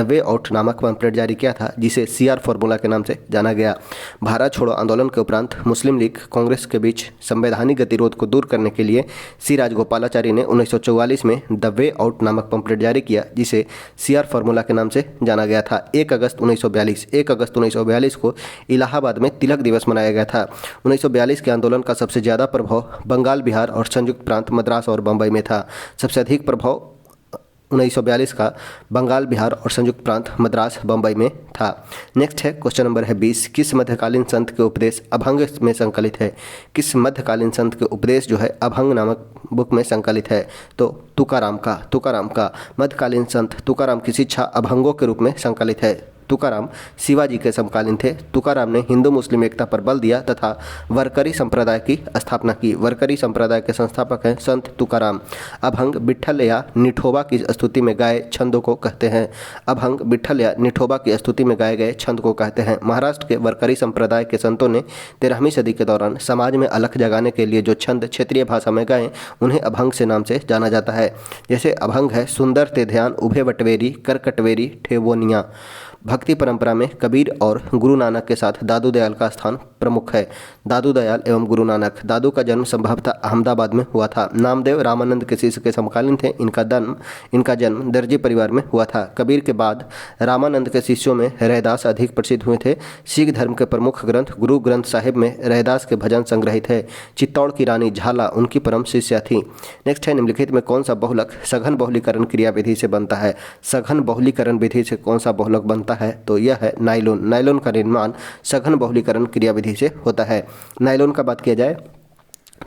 वे आउट नामक पैम्फलेट जारी किया था, जिसे CR फॉर्मूला के नाम से जाना गया। भारत छोड़ो आंदोलन के उपरांत मुस्लिम लीग कांग्रेस के बीच संवैधानिक गतिरोध को दूर करने के लिए सी राजगोपालाचारी ने 1944 में द वे आउट नामक पैम्फलेट जारी किया, जिसे CR फॉर्मूला के नाम से जाना गया था। 1 अगस्त 1942 को इलाहाबाद में तिलक दिवस मनाया गया था। 1942 के आंदोलन का सबसे ज़्यादा प्रभाव बंगाल, बिहार और संयुक्त प्रांत मद्रास और बम्बई में था। सबसे अधिक प्रभाव 1942 का बंगाल, बिहार और संयुक्त प्रांत मद्रास, बम्बई में था। नेक्स्ट है क्वेश्चन नंबर है 20। किस मध्यकालीन संत के उपदेश अभंग में संकलित है। किस मध्यकालीन संत के उपदेश जो है अभंग नामक बुक में संकलित है, तो तुकाराम का। मध्यकालीन संत तुकाराम की शिक्षा अभंगों के रूप में संकलित है। तुकाराम शिवाजी के समकालीन थे। तुकाराम ने हिंदू मुस्लिम एकता पर बल दिया तथा वरकरी संप्रदाय की स्थापना की। वरकरी संप्रदाय के संस्थापक हैं संत तुकाराम। अभंग विट्ठल या निठोबा की स्तुति में गाए छंदों को कहते हैं। अभंग विट्ठल या निठोबा की स्तुति में गाए गए छंद को कहते हैं। महाराष्ट्र के वरकरी संप्रदाय के संतों ने 13वीं सदी के दौरान समाज में अलख जगाने के लिए जो छंद क्षेत्रीय भाषा में गाए उन्हें अभंग से नाम से जाना जाता है। जैसे अभंग है सुंदर ते ध्यान उभे वटवेरी कर कटवेरी ठेवोनिया। भक्ति परंपरा में कबीर और गुरु नानक के साथ दादू दयाल का स्थान प्रमुख है। दादू दयाल एवं गुरु नानक। दादू का जन्म संभवतः अहमदाबाद में हुआ था। नामदेव रामानंद के शिष्य के समकालीन थे। इनका जन्म दर्जी परिवार में हुआ था। कबीर के बाद रामानंद के शिष्यों में रैदास अधिक प्रसिद्ध हुए थे। सिख धर्म के प्रमुख ग्रंथ गुरु ग्रंथ साहिब में रैदास के भजन संग्रहित है। चित्तौड़ की रानी झाला उनकी परम शिष्या थी। नेक्स्ट है निम्नलिखित में कौन सा बहुलक सघन बहुलीकरण क्रिया विधि से बनता है। सघन बहुलीकरण विधि से कौन सा बहुलक बनता है तो यह है नायलॉन। नायलॉन का निर्माण सघन बहुलीकरण क्रिया विधि से होता है। नायलॉन का बात किया जाए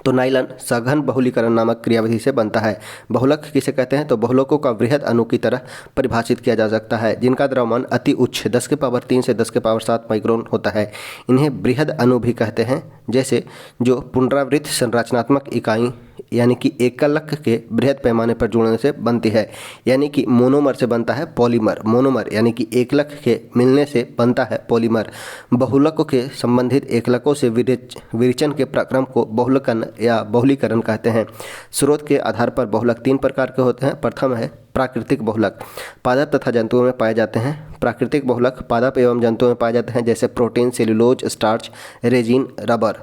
तो नायलॉन सघन बहुलीकरण नामक क्रियाविधि से बनता है। बहुलक किसे कहते हैं तो बहुलकों का वृहद अणु की तरह परिभाषित किया जा सकता है जिनका द्रव्यमान अति उच्च 10⁻³ से 10⁻⁷ माइक्रोन होता है। इन्हें वृहद अणु भी कहते हैं। जैसे जो पुनरावृत्त संरचनात्मक इकाई यानी कि एकलक के बृहद पैमाने पर जुड़ने से बनती है। यानी कि मोनोमर से बनता है पॉलीमर। मोनोमर यानी कि एकलक के मिलने से बनता है पॉलीमर। बहुलकों के संबंधित एकलकों से विरेचन के प्रक्रम को बहुलकन या बहुलीकरण कहते हैं। स्रोत के आधार पर बहुलक 3 प्रकार के होते हैं। प्रथम है प्राकृतिक बहुलक, पादप तथा जंतुओं में पाए जाते हैं। प्राकृतिक बहुलक पादप एवं जंतुओं में पाए जाते हैं जैसे protein, cellulose, starch, resin, rubber,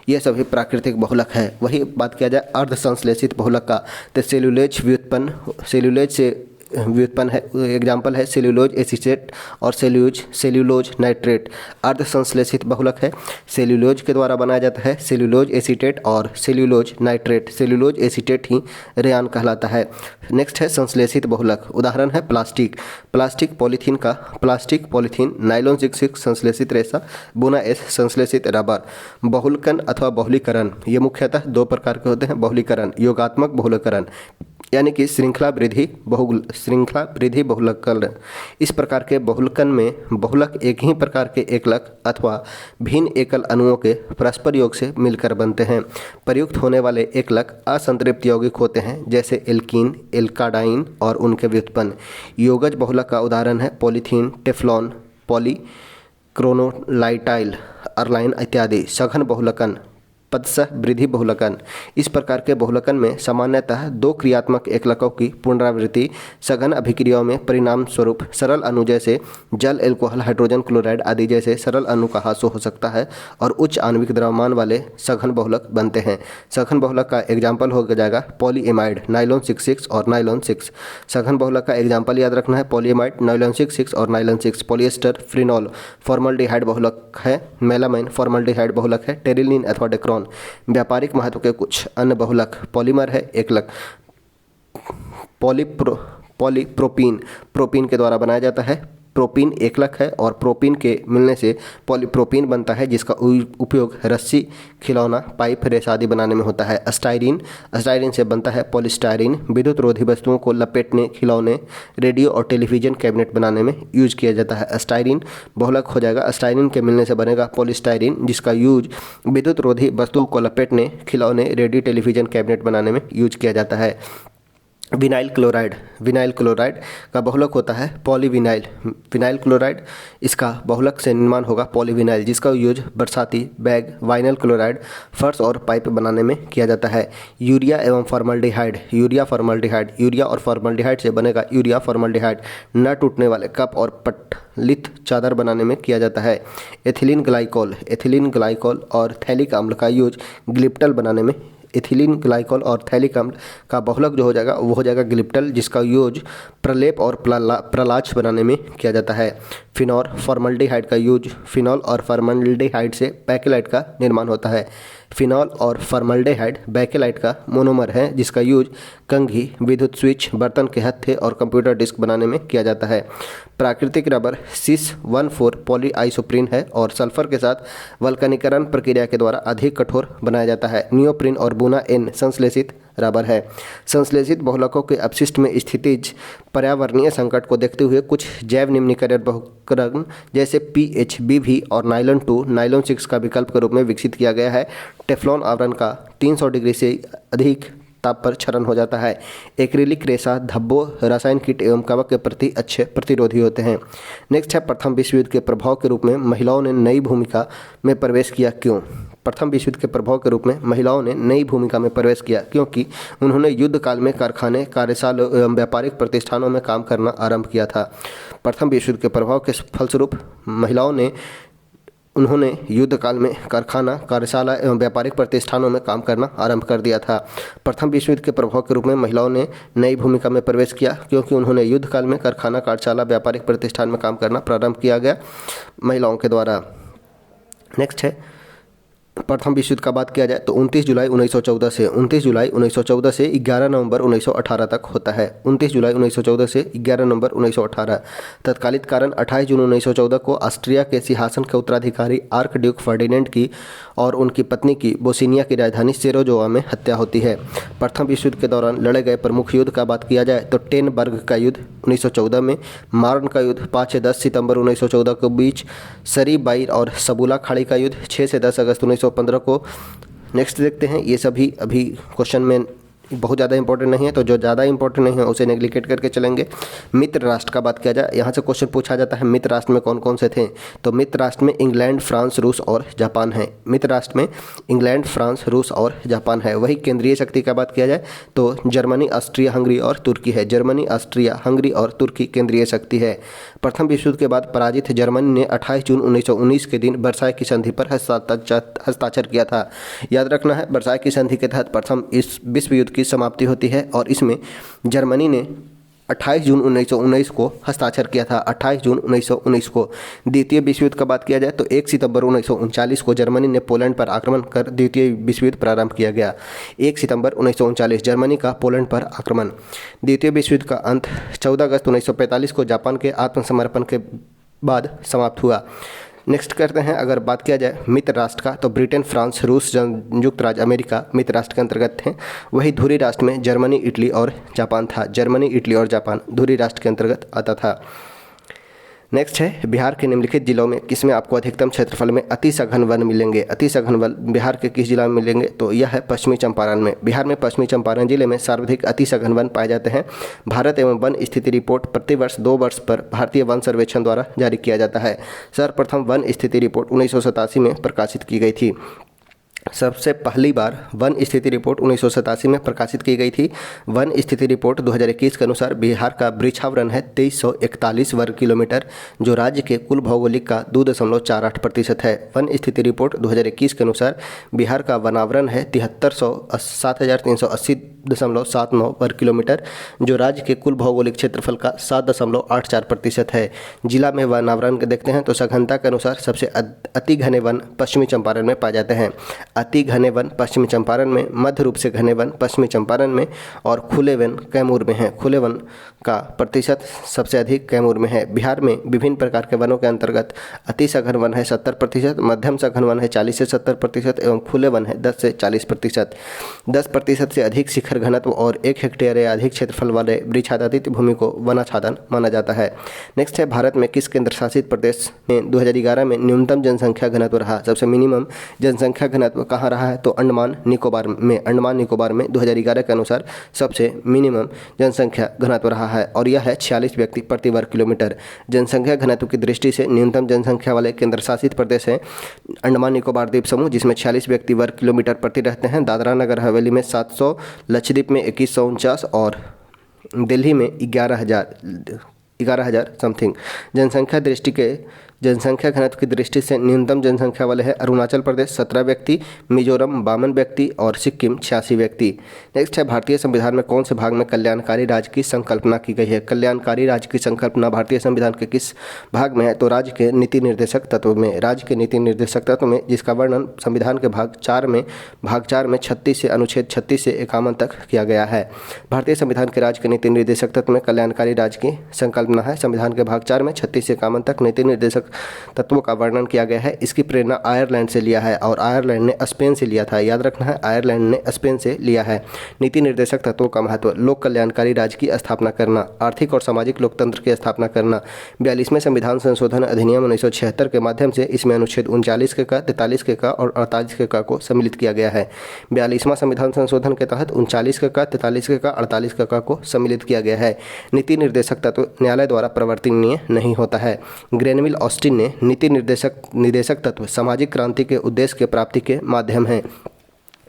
ये सभी प्राकृतिक बहुलक है। वही बात किया जाए अर्ध संश्लेषित बहुलक का तो सेल्यूलोज से व्युत्पन्न है। एग्जाम्पल है सेल्यूलोज एसीटेट और सेल्यूलोज नाइट्रेट। अर्ध संश्लेषित बहुलक है। सेल्यूलोज के द्वारा बनाया जाता है सेल्यूलोज एसीटेट और सेल्यूलोज नाइट्रेट। सेल्यूलोज एसीटेट ही रेयान कहलाता है। नेक्स्ट है संश्लेषित बहुलक। उदाहरण है प्लास्टिक पॉलीथीन, नायलॉन 6 संश्लेषित रेशा, बुना S संश्लेषित रबर। बहुलकन अथवा बहुलीकरण ये मुख्यतः 2 प्रकार के होते हैं। बहुलीकरण योगात्मक बहुलीकरण यानी कि श्रृंखला वृद्धि बहुलकन। इस प्रकार के बहुलकन में बहुलक एक ही प्रकार के एकलक अथवा भिन्न एकल अणुओं के परस्पर योग से मिलकर बनते हैं। प्रयुक्त होने वाले एकलक असंतृप्त यौगिक होते हैं जैसे एल्कीन, एल्काडाइन और उनके व्युत्पन्न। योगज बहुलक का उदाहरण है पॉलीथीन, टेफ्लॉन, पॉलीक्रोनोलाइटाइल, अर्लाइन इत्यादि। सघन बहुलकन पदसह वृद्धि बहुलकन। इस प्रकार के बहुलकन में सामान्यतः 2 क्रियात्मक एकलकों की पुनरावृत्ति सघन अभिक्रियाओं में परिणाम स्वरूप सरल अणु जैसे जल, एल्कोहल, हाइड्रोजन क्लोराइड आदि जैसे सरल अणु का ह्रास हो सकता है और उच्च आणविक द्रव्यमान वाले सघन बहुलक बनते हैं। सघन बहुलक का एग्जाम्पल हो जाएगा पॉलीएमाइड, नायलॉन 6 और नायलॉन 6। सघन बहुलक का एग्जाम्पल याद रखना है पॉलीएमाइड, नायलॉन 6 और नायलॉन 6। पॉलिएस्टर, फ्रिनॉल फॉर्मल्डिहाइड बहुलक है। मेलामाइन फॉर्मल्डिहाइड बहुलक है। टेरिलीन अथवा डेक्रोन। व्यापारिक महत्व के कुछ अन्य बहुलक। पॉलीमर है एकलक। पॉलीप्रोपीन प्रोपीन के द्वारा बनाया जाता है। प्रोपीन एकलक है और प्रोपीन के मिलने से पॉलीप्रोपीन बनता है जिसका उपयोग रस्सी, खिलौना, पाइप, रेशा आदि बनाने में होता है। स्टाइरीन से बनता है पॉलीस्टाइरीन। विद्युत रोधी वस्तुओं को लपेटने, खिलौने, रेडियो और टेलीविजन कैबिनेट बनाने में यूज किया जाता है। स्टाइरीन बहुलक हो जाएगा। स्टाइरीन के मिलने से बनेगा पॉलीस्टाइरीन जिसका यूज विद्युत रोधी वस्तुओं को लपेटने, खिलौने, रेडियो, टेलीविजन कैबिनेट बनाने में यूज किया जाता है। विनाइल क्लोराइड का बहुलक होता है विनाइल क्लोराइड। इसका बहुलक से निर्माण होगा पॉलीविनाइल जिसका यूज बरसाती बैग, वाइनल क्लोराइड, फर्श और पाइप बनाने में किया जाता है। यूरिया और फॉर्मल्डिहाइड से बनेगा यूरिया फॉर्मल्डिहाइड। न टूटने वाले कप और पटलित चादर बनाने में किया जाता है। एथिलीन ग्लाइकोल और थैलिक अम्ल का यूज ग्लिप्टल बनाने में। एथिलीन ग्लाइकोल और थैलिक अम्ल का बहुलक जो हो जाएगा वो हो जाएगा ग्लिप्टल जिसका यूज प्रलेप और प्रलाच बनाने में किया जाता है। फिनॉल फॉर्मल्डिहाइड का यूज फिनॉल और फॉर्मल्डिहाइड से बैकेलाइट का निर्माण होता है। फिनॉल और फॉर्मल्डिहाइड बैकेलाइट का मोनोमर है जिसका यूज कंघी, विद्युत स्विच, बर्तन के हत्थे और कंप्यूटर डिस्क बनाने में किया जाता है। प्राकृतिक रबर Cis14 पॉलीआइसोप्रीन है और सल्फर के साथ वल्कनीकरण प्रक्रिया के द्वारा अधिक कठोर बनाया जाता है। नियोप्रीन और बुना N संश्लेषित बराबर है। संश्लेषित बहुलकों के अपशिष्ट में स्थितिज पर्यावरणीय संकट को देखते हुए कुछ जैव निम्नीकरण बहुलक जैसे PHBV और नायलॉन 2 नायलॉन 6 का विकल्प के रूप में विकसित किया गया है। टेफ्लॉन आवरण का 300 डिग्री से अधिक ताप पर क्षरण हो जाता है। एक्रिलिक रेशा धब्बों, रसायन कीट एवं कवक के प्रति अच्छे प्रतिरोधी होते हैं। नेक्स्ट है प्रथम विश्व युद्ध के प्रभाव के रूप में महिलाओं ने नई भूमिका में प्रवेश किया, क्यों? प्रथम विश्व युद्ध के प्रभाव के रूप में महिलाओं ने नई भूमिका में प्रवेश किया क्योंकि उन्होंने युद्ध काल में कारखाने, कार्यशालाओं एवं व्यापारिक प्रतिष्ठानों में काम करना आरंभ किया था। प्रथम विश्व युद्ध के प्रभाव के फलस्वरूप उन्होंने युद्ध काल में कारखाना, कार्यशाला एवं व्यापारिक प्रतिष्ठानों में काम करना आरंभ कर दिया था। प्रथम विश्व युद्ध के प्रभाव के रूप में महिलाओं ने नई भूमिका में प्रवेश किया क्योंकि उन्होंने युद्ध काल में कारखाना, कार्यशाला, व्यापारिक प्रतिष्ठान में काम करना प्रारंभ किया गया महिलाओं के द्वारा। नेक्स्ट है प्रथम विश्व युद्ध का बात किया जाए तो 29 जुलाई 1914 से 11 नवंबर 1918 तक होता है। 29 जुलाई 1914 से 11 नवंबर 1918। तत्कालिक कारण 28 जून 1914 को ऑस्ट्रिया के सिंहासन के उत्तराधिकारी आर्क ड्यूक फर्डिनेंड की और उनकी पत्नी की बोस्निया की राजधानी सेरोजोवा में हत्या होती है। प्रथम विश्व युद्ध के दौरान लड़े गए प्रमुख युद्ध का बात किया जाए तो टेनबर्ग का युद्ध 1914 में, मार्न का युद्ध 5 से 10 सितंबर 1914 के बीच, सरी बाइर और सबुला खाड़ी का युद्ध 6 से 10 अगस्त 1915 को। नेक्स्ट देखते हैं, ये सभी अभी क्वेश्चन में बहुत ज़्यादा इंपॉर्टेंट नहीं है, तो जो ज़्यादा इंपॉर्टेंट नहीं है उसे नेग्लिकेट करके चलेंगे। मित्र राष्ट्र का बात किया जाए, यहाँ से क्वेश्चन पूछा जाता है मित्र राष्ट्र में कौन कौन से थे, तो मित्र राष्ट्र में इंग्लैंड, फ्रांस, रूस और जापान है। मित्र राष्ट्र में इंग्लैंड, फ्रांस, रूस और जापान है। वही केंद्रीय शक्ति का बात किया जाए तो जर्मनी, ऑस्ट्रिया, हंगरी और तुर्की है। जर्मनी, ऑस्ट्रिया, हंगरी और तुर्की केंद्रीय शक्ति है। प्रथम विश्व युद्ध के बाद पराजित जर्मनी ने 28 जून 1919 के दिन वर्साय की संधि पर हस्ताक्षर किया था। याद रखना है, वर्साय की संधि के तहत प्रथम इस विश्व युद्ध की समाप्ति होती है और इसमें जर्मनी ने 28 जून 1919 को हस्ताक्षर किया था। 28 जून 1919 को। द्वितीय विश्व युद्ध का बात किया जाए तो 1 सितंबर 1939 को जर्मनी ने पोलैंड पर आक्रमण कर द्वितीय विश्व युद्ध प्रारंभ किया गया। 1 सितंबर 1939 जर्मनी का पोलैंड पर आक्रमण। द्वितीय विश्व युद्ध का अंत 14 अगस्त 1945 को जापान के आत्मसमर्पण के बाद समाप्त हुआ। नेक्स्ट करते हैं, अगर बात किया जाए मित्र राष्ट्र का तो ब्रिटेन, फ्रांस, रूस, संयुक्त राज्य अमेरिका मित्र राष्ट्र के अंतर्गत थे। वही धुरी राष्ट्र में जर्मनी, इटली और जापान था। जर्मनी, इटली और जापान धुरी राष्ट्र के अंतर्गत आता था। नेक्स्ट है, बिहार के निम्नलिखित जिलों में किसमें आपको अधिकतम क्षेत्रफल में अति सघन वन मिलेंगे? अति सघन वन बिहार के किस जिला में मिलेंगे? तो यह है पश्चिमी चंपारण में। बिहार में पश्चिमी चंपारण जिले में सर्वाधिक अति सघन वन पाए जाते हैं। भारत एवं वन स्थिति रिपोर्ट प्रतिवर्ष 2 वर्ष पर भारतीय वन सर्वेक्षण द्वारा जारी किया जाता है। सर्वप्रथम वन स्थिति रिपोर्ट 1987 में प्रकाशित की गई थी। सबसे पहली बार वन स्थिति रिपोर्ट 1987 में प्रकाशित की गई थी। वन स्थिति रिपोर्ट 2021 के अनुसार बिहार का वृक्षावरण है 2341 वर्ग किलोमीटर, जो राज्य के कुल भौगोलिक का 2.48% है। वन स्थिति रिपोर्ट 2021 के अनुसार बिहार का वनावरण है 7380 वर्ग किलोमीटर, जो राज्य के कुल भौगोलिक क्षेत्रफल का 7.84% है। जिला में वनावरण देखते हैं तो सघनता के अनुसार सबसे अति घने वन पश्चिमी चंपारण में पाए जाते हैं। अति घने वन पश्चिमी चंपारण में, मध्य रूप से घने वन पश्चिमी चंपारण में और खुले वन कैमूर में है। खुले वन का प्रतिशत सबसे अधिक कैमूर में है। बिहार में विभिन्न प्रकार के वनों के अंतर्गत अति सघन वन है 70%, मध्यम सघन वन है 40 से 70% एवं खुले वन है 10 से 40%। 10% से अधिक शिखर घनत्व और 1 हेक्टेयर या अधिक क्षेत्रफल वाले वृक्षाच्छादित भूमि को वनाच्छादन माना जाता है। नेक्स्ट है, भारत में किस केंद्र शासित प्रदेश में 2011 में न्यूनतम जनसंख्या घनत्व रहा? सबसे मिनिमम जनसंख्या घनत्व कहाँ रहा है? तो अंडमान निकोबार में। अंडमान निकोबार में 2011 के अनुसार सबसे मिनिमम जनसंख्या घनत्व रहा है और यह है 46 व्यक्ति प्रति वर्ग किलोमीटर। जनसंख्या घनत्व की दृष्टि से न्यूनतम जनसंख्या वाले केंद्र शासित प्रदेश हैं अंडमान निकोबार द्वीप समूह, जिसमें 46 व्यक्ति वर्ग किलोमीटर प्रति रहते हैं। दादरा नगर हवेली में 700, लक्षद्वीप में 2149 और दिल्ली में 11,000 समथिंग। जनसंख्या घनत्व की दृष्टि से न्यूनतम जनसंख्या वाले हैं अरुणाचल प्रदेश 17 व्यक्ति, मिजोरम 52 व्यक्ति और सिक्किम 86 व्यक्ति। नेक्स्ट है, भारतीय संविधान में कौन से भाग में कल्याणकारी राज्य की संकल्पना की गई है? कल्याणकारी राज्य की संकल्पना भारतीय संविधान के किस भाग में है? तो राज्य के नीति निर्देशक तत्व में। राज्य के नीति निर्देशक तत्व में, जिसका वर्णन संविधान के भाग 4 में 36 से अनुच्छेद 36 से 51 तक किया गया है। भारतीय संविधान के राज्य के नीति निर्देशक तत्व में कल्याणकारी राज्य की संकल्पना है। संविधान के भाग 4 में 36 से 51 तक नीति निर्देशक तत्वों का वर्णन किया गया है। इसकी प्रेरणा आयरलैंड से लिया है और आयरलैंड ने स्पेन से लिया था। याद रखना है, आयरलैंड ने स्पेन से लिया है। नीति निर्देशक तत्वों का महत्व: लोक कल्याणकारी राज्य की स्थापना करना, आर्थिक और सामाजिक लोकतंत्र की स्थापना करना। 42वें संविधान संशोधन अधिनियम 1976 के माध्यम से इसमें अनुच्छेद 39 के का, 43 के का और 48 के का को सम्मिलित किया गया है। 42वां संविधान संशोधन के तहत 39 के का, 43 के का, 48 के का को सम्मिलित किया गया है। नीति निर्देशक तत्व न्यायालय द्वारा परिवर्तनीय नहीं होता है। ग्रेनविल ऑस्टिन ने नीति निर्देशक तत्व सामाजिक क्रांति के उद्देश्य के प्राप्ति के माध्यम हैं।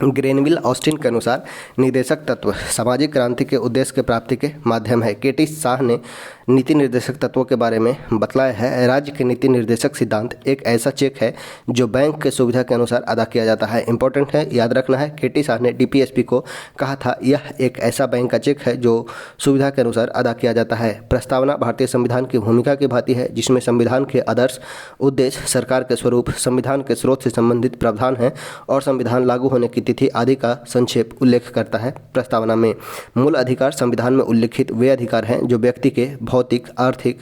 ग्रेनविल ऑस्टिन के अनुसार निर्देशक तत्व सामाजिक क्रांति के उद्देश्य के प्राप्ति के माध्यम है। केटी शाह ने नीति निर्देशक तत्वों के बारे में बतलाया है, राज्य के नीति निर्देशक सिद्धांत एक ऐसा चेक है जो बैंक के सुविधा के अनुसार अदा किया जाता है। इंपॉर्टेंट है, याद रखना है। केटी शाह ने डीपीएसपी को कहा था, यह एक ऐसा बैंक का चेक है जो सुविधा के अनुसार अदा किया जाता है। प्रस्तावना भारतीय संविधान की भूमिका की भांति है, जिसमें संविधान के आदर्श, उद्देश्य, सरकार के स्वरूप, संविधान के स्रोत से संबंधित प्रावधान है और संविधान लागू होने की तिथि आदि का संक्षेप उल्लेख करता है। प्रस्तावना में मूल अधिकार संविधान में उल्लिखित वे अधिकार हैं जो व्यक्ति के भौतिक, आर्थिक,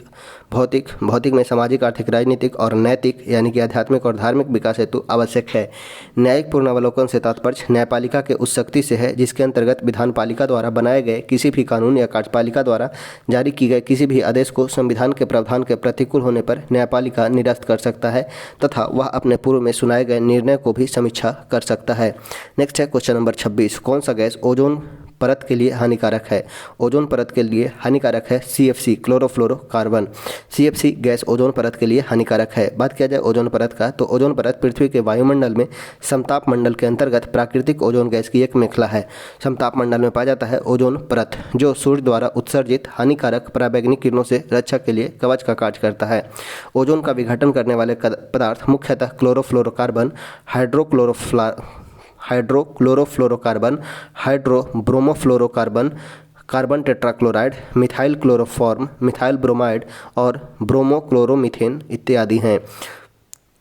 भौतिक में सामाजिक, आर्थिक, राजनीतिक और नैतिक यानी कि आध्यात्मिक और धार्मिक विकास हेतु आवश्यक है। न्यायिक पूर्णावलोकन से तात्पर्य न्यायपालिका के उस शक्ति से है जिसके अंतर्गत विधानपालिका द्वारा बनाए गए किसी भी कानून या कार्यपालिका द्वारा जारी किए गए किसी भी आदेश को संविधान के प्रावधान के प्रतिकूल होने पर न्यायपालिका निरस्त कर सकता है तथा वह अपने पूर्व में सुनाए गए निर्णय को भी समीक्षा कर सकता है। नेक्स्ट है क्वेश्चन नंबर 26। कौन सा गैस ओजोन परत के लिए हानिकारक है? ओजोन परत के लिए हानिकारक है CFC, chlorofluorocarbon. CFC gas ozone परत के लिए हानिकारक है। बात किया जाए ओजोन परत का, तो ओजोन परत पृथ्वी के वायुमंडल में समताप मंडल के अंतर्गत प्राकृतिक ओजोन गैस की एक मेखला है। समताप मंडल में पाया जाता है ओजोन परत, जो सूर्य द्वारा उत्सर्जित हानिकारक पराबैंगनी किरणों से रक्षा के लिए कवच का कार्य करता है। ओजोन का विघटन करने वाले पदार्थ मुख्यतः chlorofluorocarbon, hydrochlorofluorocarbon, hydrobromofluorocarbon, carbon tetrachloride, methyl chloroform, methyl bromide और ब्रोमोक्लोरोमीथेन इत्यादि हैं।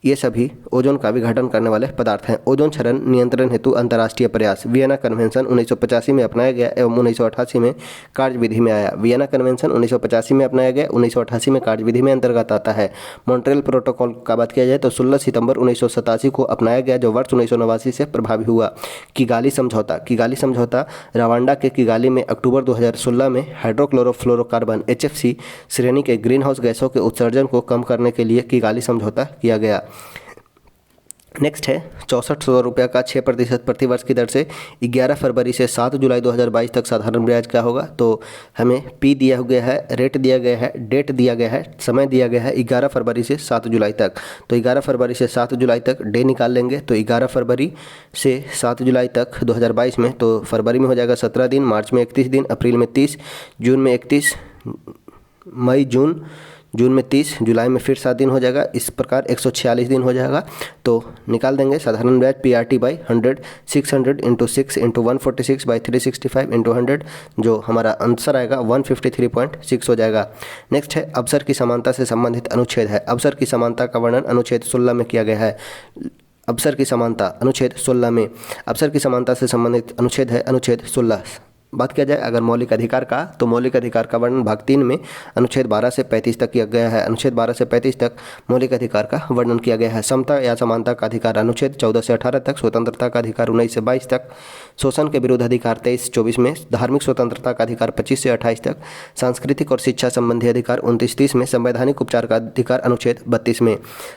ये सभी ओजोन का विघटन करने वाले पदार्थ हैं। ओजोन क्षरण नियंत्रण हेतु अंतर्राष्ट्रीय प्रयास: वियना कन्वेंशन 1985 में अपनाया गया एवं 1988 में कार्यविधि में आया। वियना कन्वेंशन 1985 में अपनाया गया, 1988 में कार्यविधि में अंतर्गत आता है। मॉन्ट्रियल प्रोटोकॉल का बात किया जाए तो 16 सितंबर 1987 को अपनाया गया, जो वर्ष 1989 से प्रभावी हुआ। किगाली समझौता रवांडा के किगाली में अक्टूबर 2016 में हाइड्रोक्लोरोफ्लोरोकार्बन HFC श्रेणी के ग्रीन हाउस गैसों के उत्सर्जन को कम करने के लिए किगाली समझौता किया गया। नेक्स्ट है 6400 रुपये का 6% प्रतिवर्ष की दर से 11 फरवरी से 7 जुलाई 2022 तक साधारण ब्याज क्या होगा? तो हमें P दिया गया है, रेट दिया गया है, डेट दिया गया है, समय दिया गया है 11 फरवरी से 7 जुलाई तक। तो 11 फरवरी से 7 जुलाई तक डे निकाल लेंगे, तो 11 फरवरी से 7 जुलाई तक 2022 में, तो फरवरी में हो जाएगा 17 दिन, मार्च में 31 दिन, अप्रैल में 30, जून में 31, मई जून में 30, जुलाई में फिर 7 दिन हो जाएगा। इस प्रकार 146 दिन हो जाएगा। तो निकाल देंगे साधारण ब्याज PRT by 100, 600 into 6 into 146 by 365 into 100, जो हमारा आंसर आएगा 153.6 हो जाएगा। नेक्स्ट है अवसर की समानता से संबंधित अनुच्छेद है। अवसर की समानता का वर्णन अनुच्छेद 16 में किया गया है। अवसर की समानता अनुच्छेद 16 में, अवसर की समानता से संबंधित अनुच्छेद है अनुच्छेद 16। बात किया जाए अगर मौलिक अधिकार का, तो मौलिक अधिकार का वर्णन भाग 3 में अनुच्छेद 12 से 35 तक किया गया है। अनुच्छेद 12 से 35 तक मौलिक अधिकार का वर्णन किया गया है। समता या समानता का अधिकार अनुच्छेद 14 से 18 तक, स्वतंत्रता का अधिकार 19 से 22 तक, शोषण के विरुद्ध अधिकार 23-24 में, धार्मिक स्वतंत्रता का अधिकार 25 से 28 तक, सांस्कृतिक और शिक्षा संबंधी अधिकार 29-30 में, संवैधानिक उपचार का अधिकार अनुच्छेद 32 में।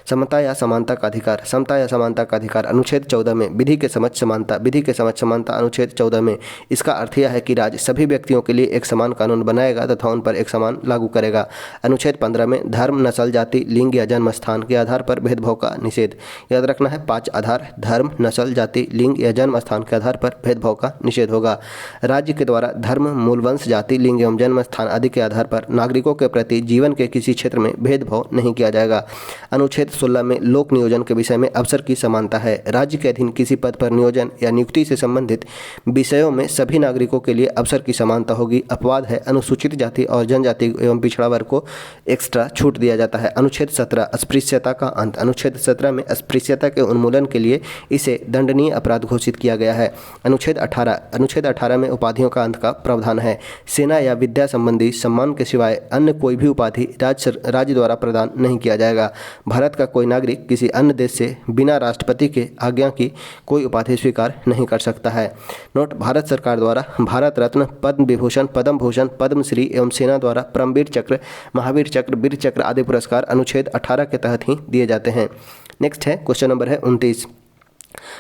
समता या समानता का अधिकार, समता या समानता का अधिकार अनुच्छेद 14 में, विधि के समक्ष समानता अनुच्छेद 14 में। इसका अर्थ यह है कि राज्य सभी व्यक्तियों के लिए एक समान कानून बनाएगा तथा उन पर एक समान लागू करेगा। अनुच्छेद 15 में धर्म, नस्ल, जाति, लिंग या जन्म स्थान के आधार पर भेदभाव का निषेध। याद रखना है 5 आधार: धर्म, नस्ल, जाति, लिंग या जन्म स्थान के आधार पर भेदभाव का निषेध होगा। राज्य के द्वारा धर्म, मूल वंश, जाति, लिंग एवं जन्म स्थान आदि के आधार पर नागरिकों के प्रति जीवन के किसी क्षेत्र में भेदभाव नहीं किया जाएगा। अनुच्छेद 16 में लोक नियोजन के विषय में अवसर की समानता है। राज्य के अधीन किसी पद पर नियोजन या नियुक्ति से संबंधित विषयों में सभी नागरिकों के लिए अवसर की समानता होगी। अपवाद है, अनुसूचित जाति और जनजाति एवं पिछड़ा वर्ग को एक्स्ट्रा छूट दिया जाता है। अनुच्छेद 17 अस्पृश्यता का अंत। अनुच्छेद 17 में अस्पृश्यता के उन्मूलन के लिए इसे दंडनीय अपराध घोषित किया गया है। अनुच्छेद 18 में उपाधियों का अंत का प्रावधान है। सेना या विद्या संबंधी सम्मान के सिवाय अन्य कोई भी उपाधि राज्य द्वारा प्रदान नहीं किया जाएगा। भारत का कोई नागरिक किसी अन्य देश से बिना राष्ट्रपति के आज्ञा की कोई उपाधि स्वीकार नहीं कर सकता है। नोट: भारत सरकार द्वारा भारत रत्न, पद्म विभूषण, पद्म भूषण, पद्मश्री एवं सेना द्वारा परमवीर चक्र, महावीर चक्र, वीर चक्र आदि पुरस्कार अनुच्छेद 18 के तहत ही दिए जाते हैं। नेक्स्ट है क्वेश्चन नंबर है 29।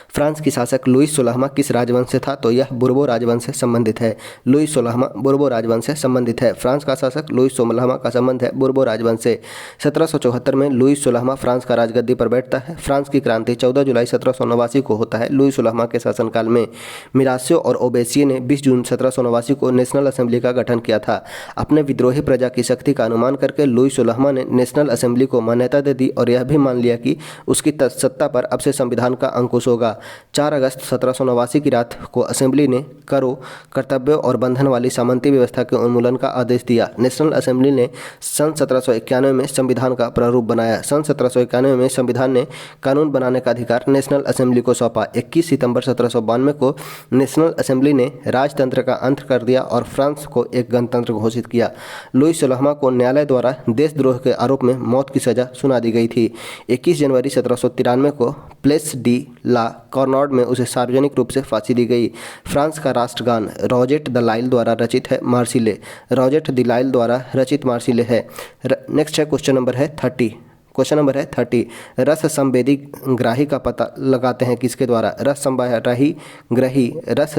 फ्रांस की शासक लुईस 16वां किस राजवंश से था? तो यह बुर्बो राजवंश से संबंधित है। लुईस 16वां बुर्बो राजवंश से संबंधित है। फ्रांस का शासक लुईस 16वां का संबंध है बुर्बो राजवंश से। 1774 में लुईस 16वां फ्रांस का राजगद्दी पर बैठता है। फ्रांस की क्रांति 14 जुलाई 1789 को होता है। लुईस 16वां के शासनकाल में मिरासियो और ओबेसिये ने 20 जून 1789 को नेशनल असेंबली का गठन किया था। अपने विद्रोही प्रजा की शक्ति का अनुमान करके लुईस 16वां ने नेशनल असेंबली को मान्यता दे दी और यह भी मान लिया कि उसकी सत्ता पर अब से संविधान का अंकुश होगा। 4 अगस्त 1789 की रात को असेंबली ने करों, कर्तव्यों और बंधन वाली सामंती व्यवस्था के उन्मूलन का आदेश दिया। नेशनल असेंबली ने सन 1791 में संविधान का प्रारूप बनाया। सन 1791 में संविधान ने कानून बनाने का अधिकार नेशनल असेंबली को सौंपा। 21 सितंबर 1792 को नेशनल असेंबली ने राजतंत्र का अंत कर दिया और फ्रांस को एक गणतंत्र घोषित किया। लुईस 16वां को न्यायालय द्वारा देशद्रोह के आरोप में मौत की सजा सुना दी गई थी। 21 जनवरी 1793 को प्लेस डी ला कॉर्नॉड में उसे सार्वजनिक रूप से फांसी दी गई। फ्रांस का राष्ट्रगान रॉजेट द लाइल द्वारा रचित है मार्सिले। रॉजेट द लाइल द्वारा रचित मार्सिले है। नेक्स्ट है क्वेश्चन नंबर है 30। क्वेश्चन नंबर है 30। रस संवेदी ग्राही का पता लगाते हैं किसके द्वारा? रस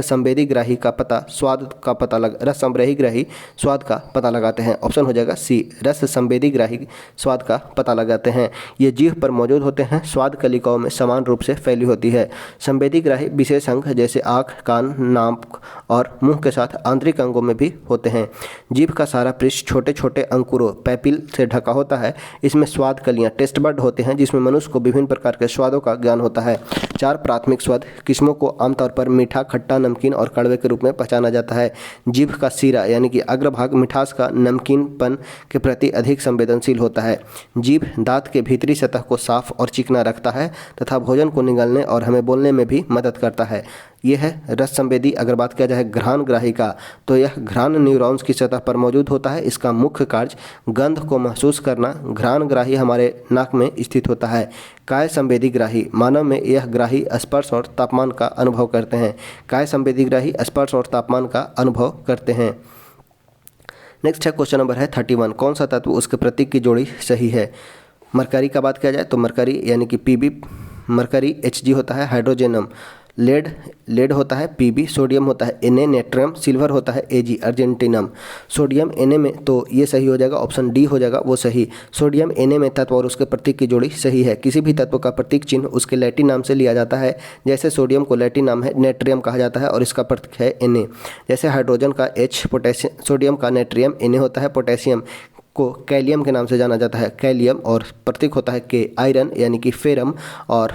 संवेदी ग्राही का पता स्वाद का पता रस संवेदी ग्राही स्वाद का पता लगाते हैं। ऑप्शन हो जाएगा सी, रस संवेदी ग्राही स्वाद का पता लगाते हैं। ये जीभ पर मौजूद होते हैं, स्वाद कलिकाओं में समान रूप से फैली होती है। संवेदी ग्राही विशेष अंग जैसे आँख, कान, नाक और मुंह के साथ आंतरिक अंगों में भी होते हैं। जीभ का सारा पृष्ठ छोटे छोटे अंकुरों पैपिल से ढका होता है। इसमें स्वाद कलियां टेस्ट बड होते हैं जिसमें मनुष्य को विभिन्न प्रकार के स्वादों का ज्ञान होता है। 4 प्राथमिक स्वाद किस्मों को आमतौर पर मीठा, खट्टा, नमकीन और कड़वे के रूप में पहचाना जाता है। जीभ का सिरा यानी कि अग्रभाग मिठास का नमकीनपन के प्रति अधिक संवेदनशील होता है। जीभ दांत के भीतरी सतह को साफ और चिकना रखता है तथा भोजन को निगलने और हमें बोलने में भी मदद करता है। यह है रस संवेदी। अगर बात किया जाए घ्राण ग्राही का, तो यह घ्राण न्यूरॉन्स की सतह पर मौजूद होता है। इसका मुख्य कार्य गंध को महसूस करना। घ्राण ग्राही हमारे नाक में स्थित होता है। काय संवेदी ग्राही, मानव में यह ग्राही स्पर्श और तापमान का अनुभव करते हैं। काय संवेदी ग्राही स्पर्श और तापमान का अनुभव करते हैं। नेक्स्ट है क्वेश्चन नंबर है 31। कौन सा तत्व उसके प्रतीक की जोड़ी सही है? मरकरी का बात किया जाए तो मरकरी यानी कि Pb, मरकरी Hg होता है हाइड्रोजनम, लेड होता है Pb, सोडियम होता है Na, नेट्रियम, सिल्वर होता है Ag, अर्जेंटिनम। सोडियम Na में तो ये सही हो जाएगा, ऑप्शन डी हो जाएगा वो सही। सोडियम Na में तत्व और उसके प्रतीक की जोड़ी सही है। किसी भी तत्व का प्रतीक चिन्ह उसके लैटिन नाम से लिया जाता है। जैसे सोडियम को लैटिन नाम है नेट्रियम कहा जाता है और इसका प्रतीक है Na। जैसे हाइड्रोजन का H, पोटेशियम, सोडियम का नेट्रियम Na होता है। पोटेशियम को कैलियम के नाम से जाना जाता है, कैलियम, और प्रतीक होता है के। आयरन यानी कि फेरम और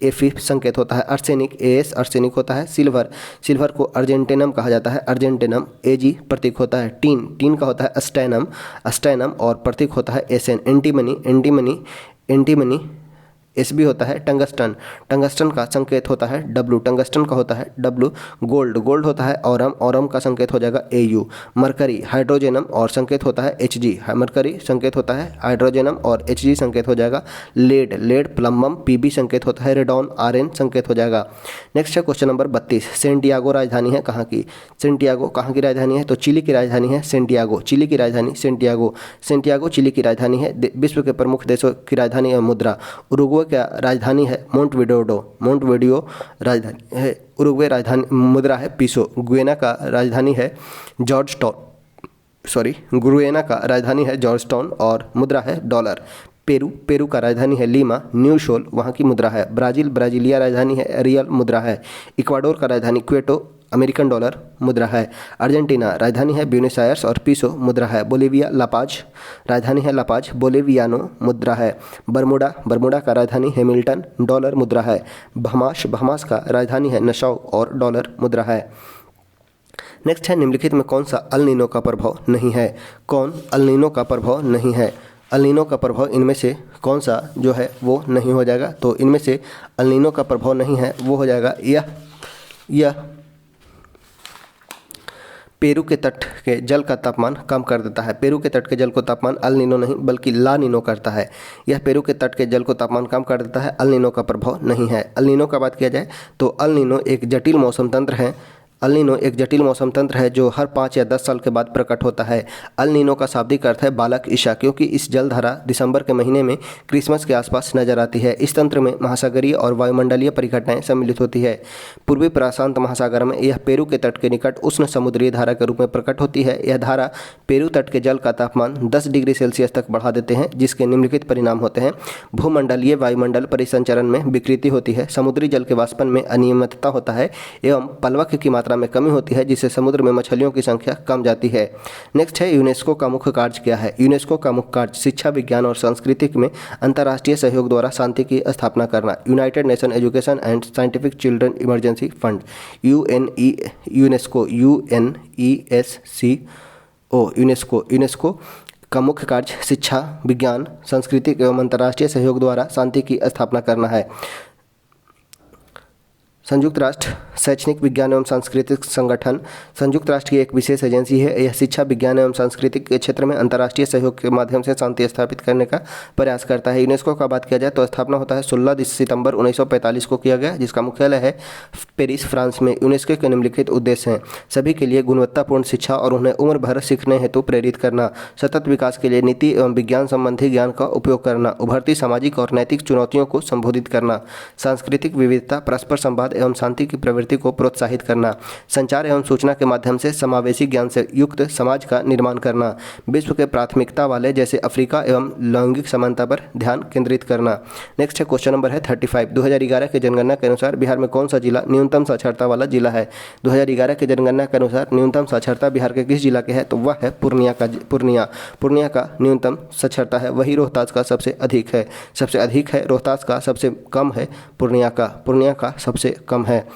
Fe संकेत होता है। अर्सेनिक As अर्सेनिक होता है। सिल्वर को अर्जेंटिनम कहा जाता है, अर्जेंटिनम। Ag प्रतीक होता है टीन का होता है अस्टैनम और प्रतीक होता है Sn। एंटीमनी Sb होता है टंगस्टन का संकेत होता है W, टंगस्टन का होता है W। गोल्ड होता है ऑरम का संकेत हो जाएगा Au। मरकरी हाइड्रोजनम और संकेत होता है Hg, मरकरी संकेत होता है हाइड्रोजनम और Hg संकेत हो जाएगा लेड प्लम्बम, Pb संकेत होता है रेडॉन, Rn संकेत हो जाएगा। नेक्स्ट है क्वेश्चन नंबर 32। सेंटियागो राजधानी है कहाँ की? सेंटियागो कहाँ की राजधानी है? तो चिली की राजधानी है सेंटियागो। चिली की राजधानी सेंटियागो चिली की राजधानी है। विश्व के प्रमुख देशों की राजधानी है मुद्रा। उरुग्वे क्या राजधानी है? मोंटविडियो राजधानी है उरुग्वे। राजधानी मुद्रा है पीसो। गुयेना का राजधानी है गुरुएना का राजधानी है जॉर्जटाउन और मुद्रा है डॉलर। पेरू का राजधानी है लीमा, न्यू शोल वहाँ की मुद्रा है। ब्राजीलिया राजधानी है रियल, मुद्रा है। इक्वाडोर का राजधानी क्वेटो, अमेरिकन डॉलर मुद्रा है। अर्जेंटीना राजधानी है ब्यूनस आयर्स और पीसो मुद्रा है। बोलिविया लापाज राजधानी है लापाज, बोलिवियानो मुद्रा है। बरमुडा का राजधानी हैमिल्टन, डॉलर मुद्रा है। बहमास का राजधानी है नशाओ और डॉलर मुद्रा है। नेक्स्ट है निम्नलिखित में कौन सा अल नीनो का प्रभाव नहीं है। कौन अल नीनो का प्रभाव नहीं है। अल नीनो का प्रभाव इनमें से कौन सा जो है वो नहीं हो जाएगा। तो इनमें से अल नीनो का प्रभाव नहीं है वो हो जाएगा यह पेरू के तट के जल का तापमान कम कर देता है। पेरू के तट के जल को तापमान अल नीनो नहीं बल्कि ला नीनो करता है। यह पेरू के तट के जल को तापमान कम कर देता है, अल नीनो का प्रभाव नहीं है। अल नीनो का बात किया जाए तो अल नीनो एक जटिल मौसम तंत्र है। अल नीनो एक जटिल मौसम तंत्र है जो हर 5 या 10 साल के बाद प्रकट होता है। अल नीनो का शाब्दिक अर्थ है बालक ईशा, क्योंकि इस जलधारा दिसंबर के महीने में क्रिसमस के आसपास नजर आती है। इस तंत्र में महासागरीय और वायुमंडलीय परिघटनाएं सम्मिलित होती है। पूर्वी प्रशांत महासागर में यह पेरू के तट के निकट उष्ण समुद्रीय धारा के रूप में प्रकट होती है। यह धारा पेरू तट के जल का तापमान 10 डिग्री सेल्सियस तक बढ़ा देते हैं, जिसके निम्नलिखित परिणाम होते हैं। भूमंडलीय वायुमंडल परिसंचरण में विकृति होती है, समुद्री जल के वाष्पन में अनियमितता होता है एवं प्लवक की मात्रा में कमी होती है, जिससे समुद्र में मछलियों की संख्या कम जाती है। नेक्स्ट है यूनेस्को का मुख्य कार्य क्या है। यूनेस्को का मुख्य कार्य शिक्षा, विज्ञान और संस्कृति में अंतर्राष्ट्रीय सहयोग द्वारा शांति की स्थापना करना। United nation education and scientific children emergency fund UNESCO UNESCO का मुख्य कार्य शिक्षा, विज्ञान, सांस्कृतिक एवं अंतर्राष्ट्रीय सहयोग द्वारा शांति की स्थापना करना है। संयुक्त राष्ट्र शैक्षणिक, विज्ञान एवं सांस्कृतिक संगठन संयुक्त राष्ट्र की एक विशेष एजेंसी है। यह शिक्षा, विज्ञान एवं सांस्कृतिक के क्षेत्र में अंतर्राष्ट्रीय सहयोग के माध्यम से शांति स्थापित करने का प्रयास करता है। यूनेस्को का बात किया जाए तो स्थापना होता है 16 सितंबर 1945 को किया गया, जिसका मुख्यालय है पेरिस, फ्रांस में। यूनेस्को के निम्नलिखित उद्देश्य हैं। सभी के लिए गुणवत्तापूर्ण शिक्षा और उन्हें उम्र भर सीखने हेतु प्रेरित करना, सतत विकास के लिए नीति एवं विज्ञान संबंधी ज्ञान का उपयोग करना, उभरती सामाजिक और नैतिक चुनौतियों को संबोधित करना, सांस्कृतिक विविधता, परस्पर संवाद एवं शांति की प्रवृत्ति को प्रोत्साहित करना, संचार एवं सूचना के माध्यम से समावेशी ज्ञान से युक्त समाज का निर्माण करना, विश्व के प्राथमिकता वाले जैसे अफ्रीका एवं लैंगिक समानता पर ध्यान केंद्रित करना। नेक्स्ट है क्वेश्चन नंबर है 35। 2011 के जनगणना के अनुसार बिहार में कौन सा जिला न्यूनतम साक्षरता वाला जिला है। 2011 के जनगणना के अनुसार न्यूनतम साक्षरता बिहार के किस जिला के है, तो वह है पूर्णिया का न्यूनतम साक्षरता है, वही रोहतास का सबसे अधिक है। रोहतास का सबसे कम है, पूर्णिया का सबसे कम है।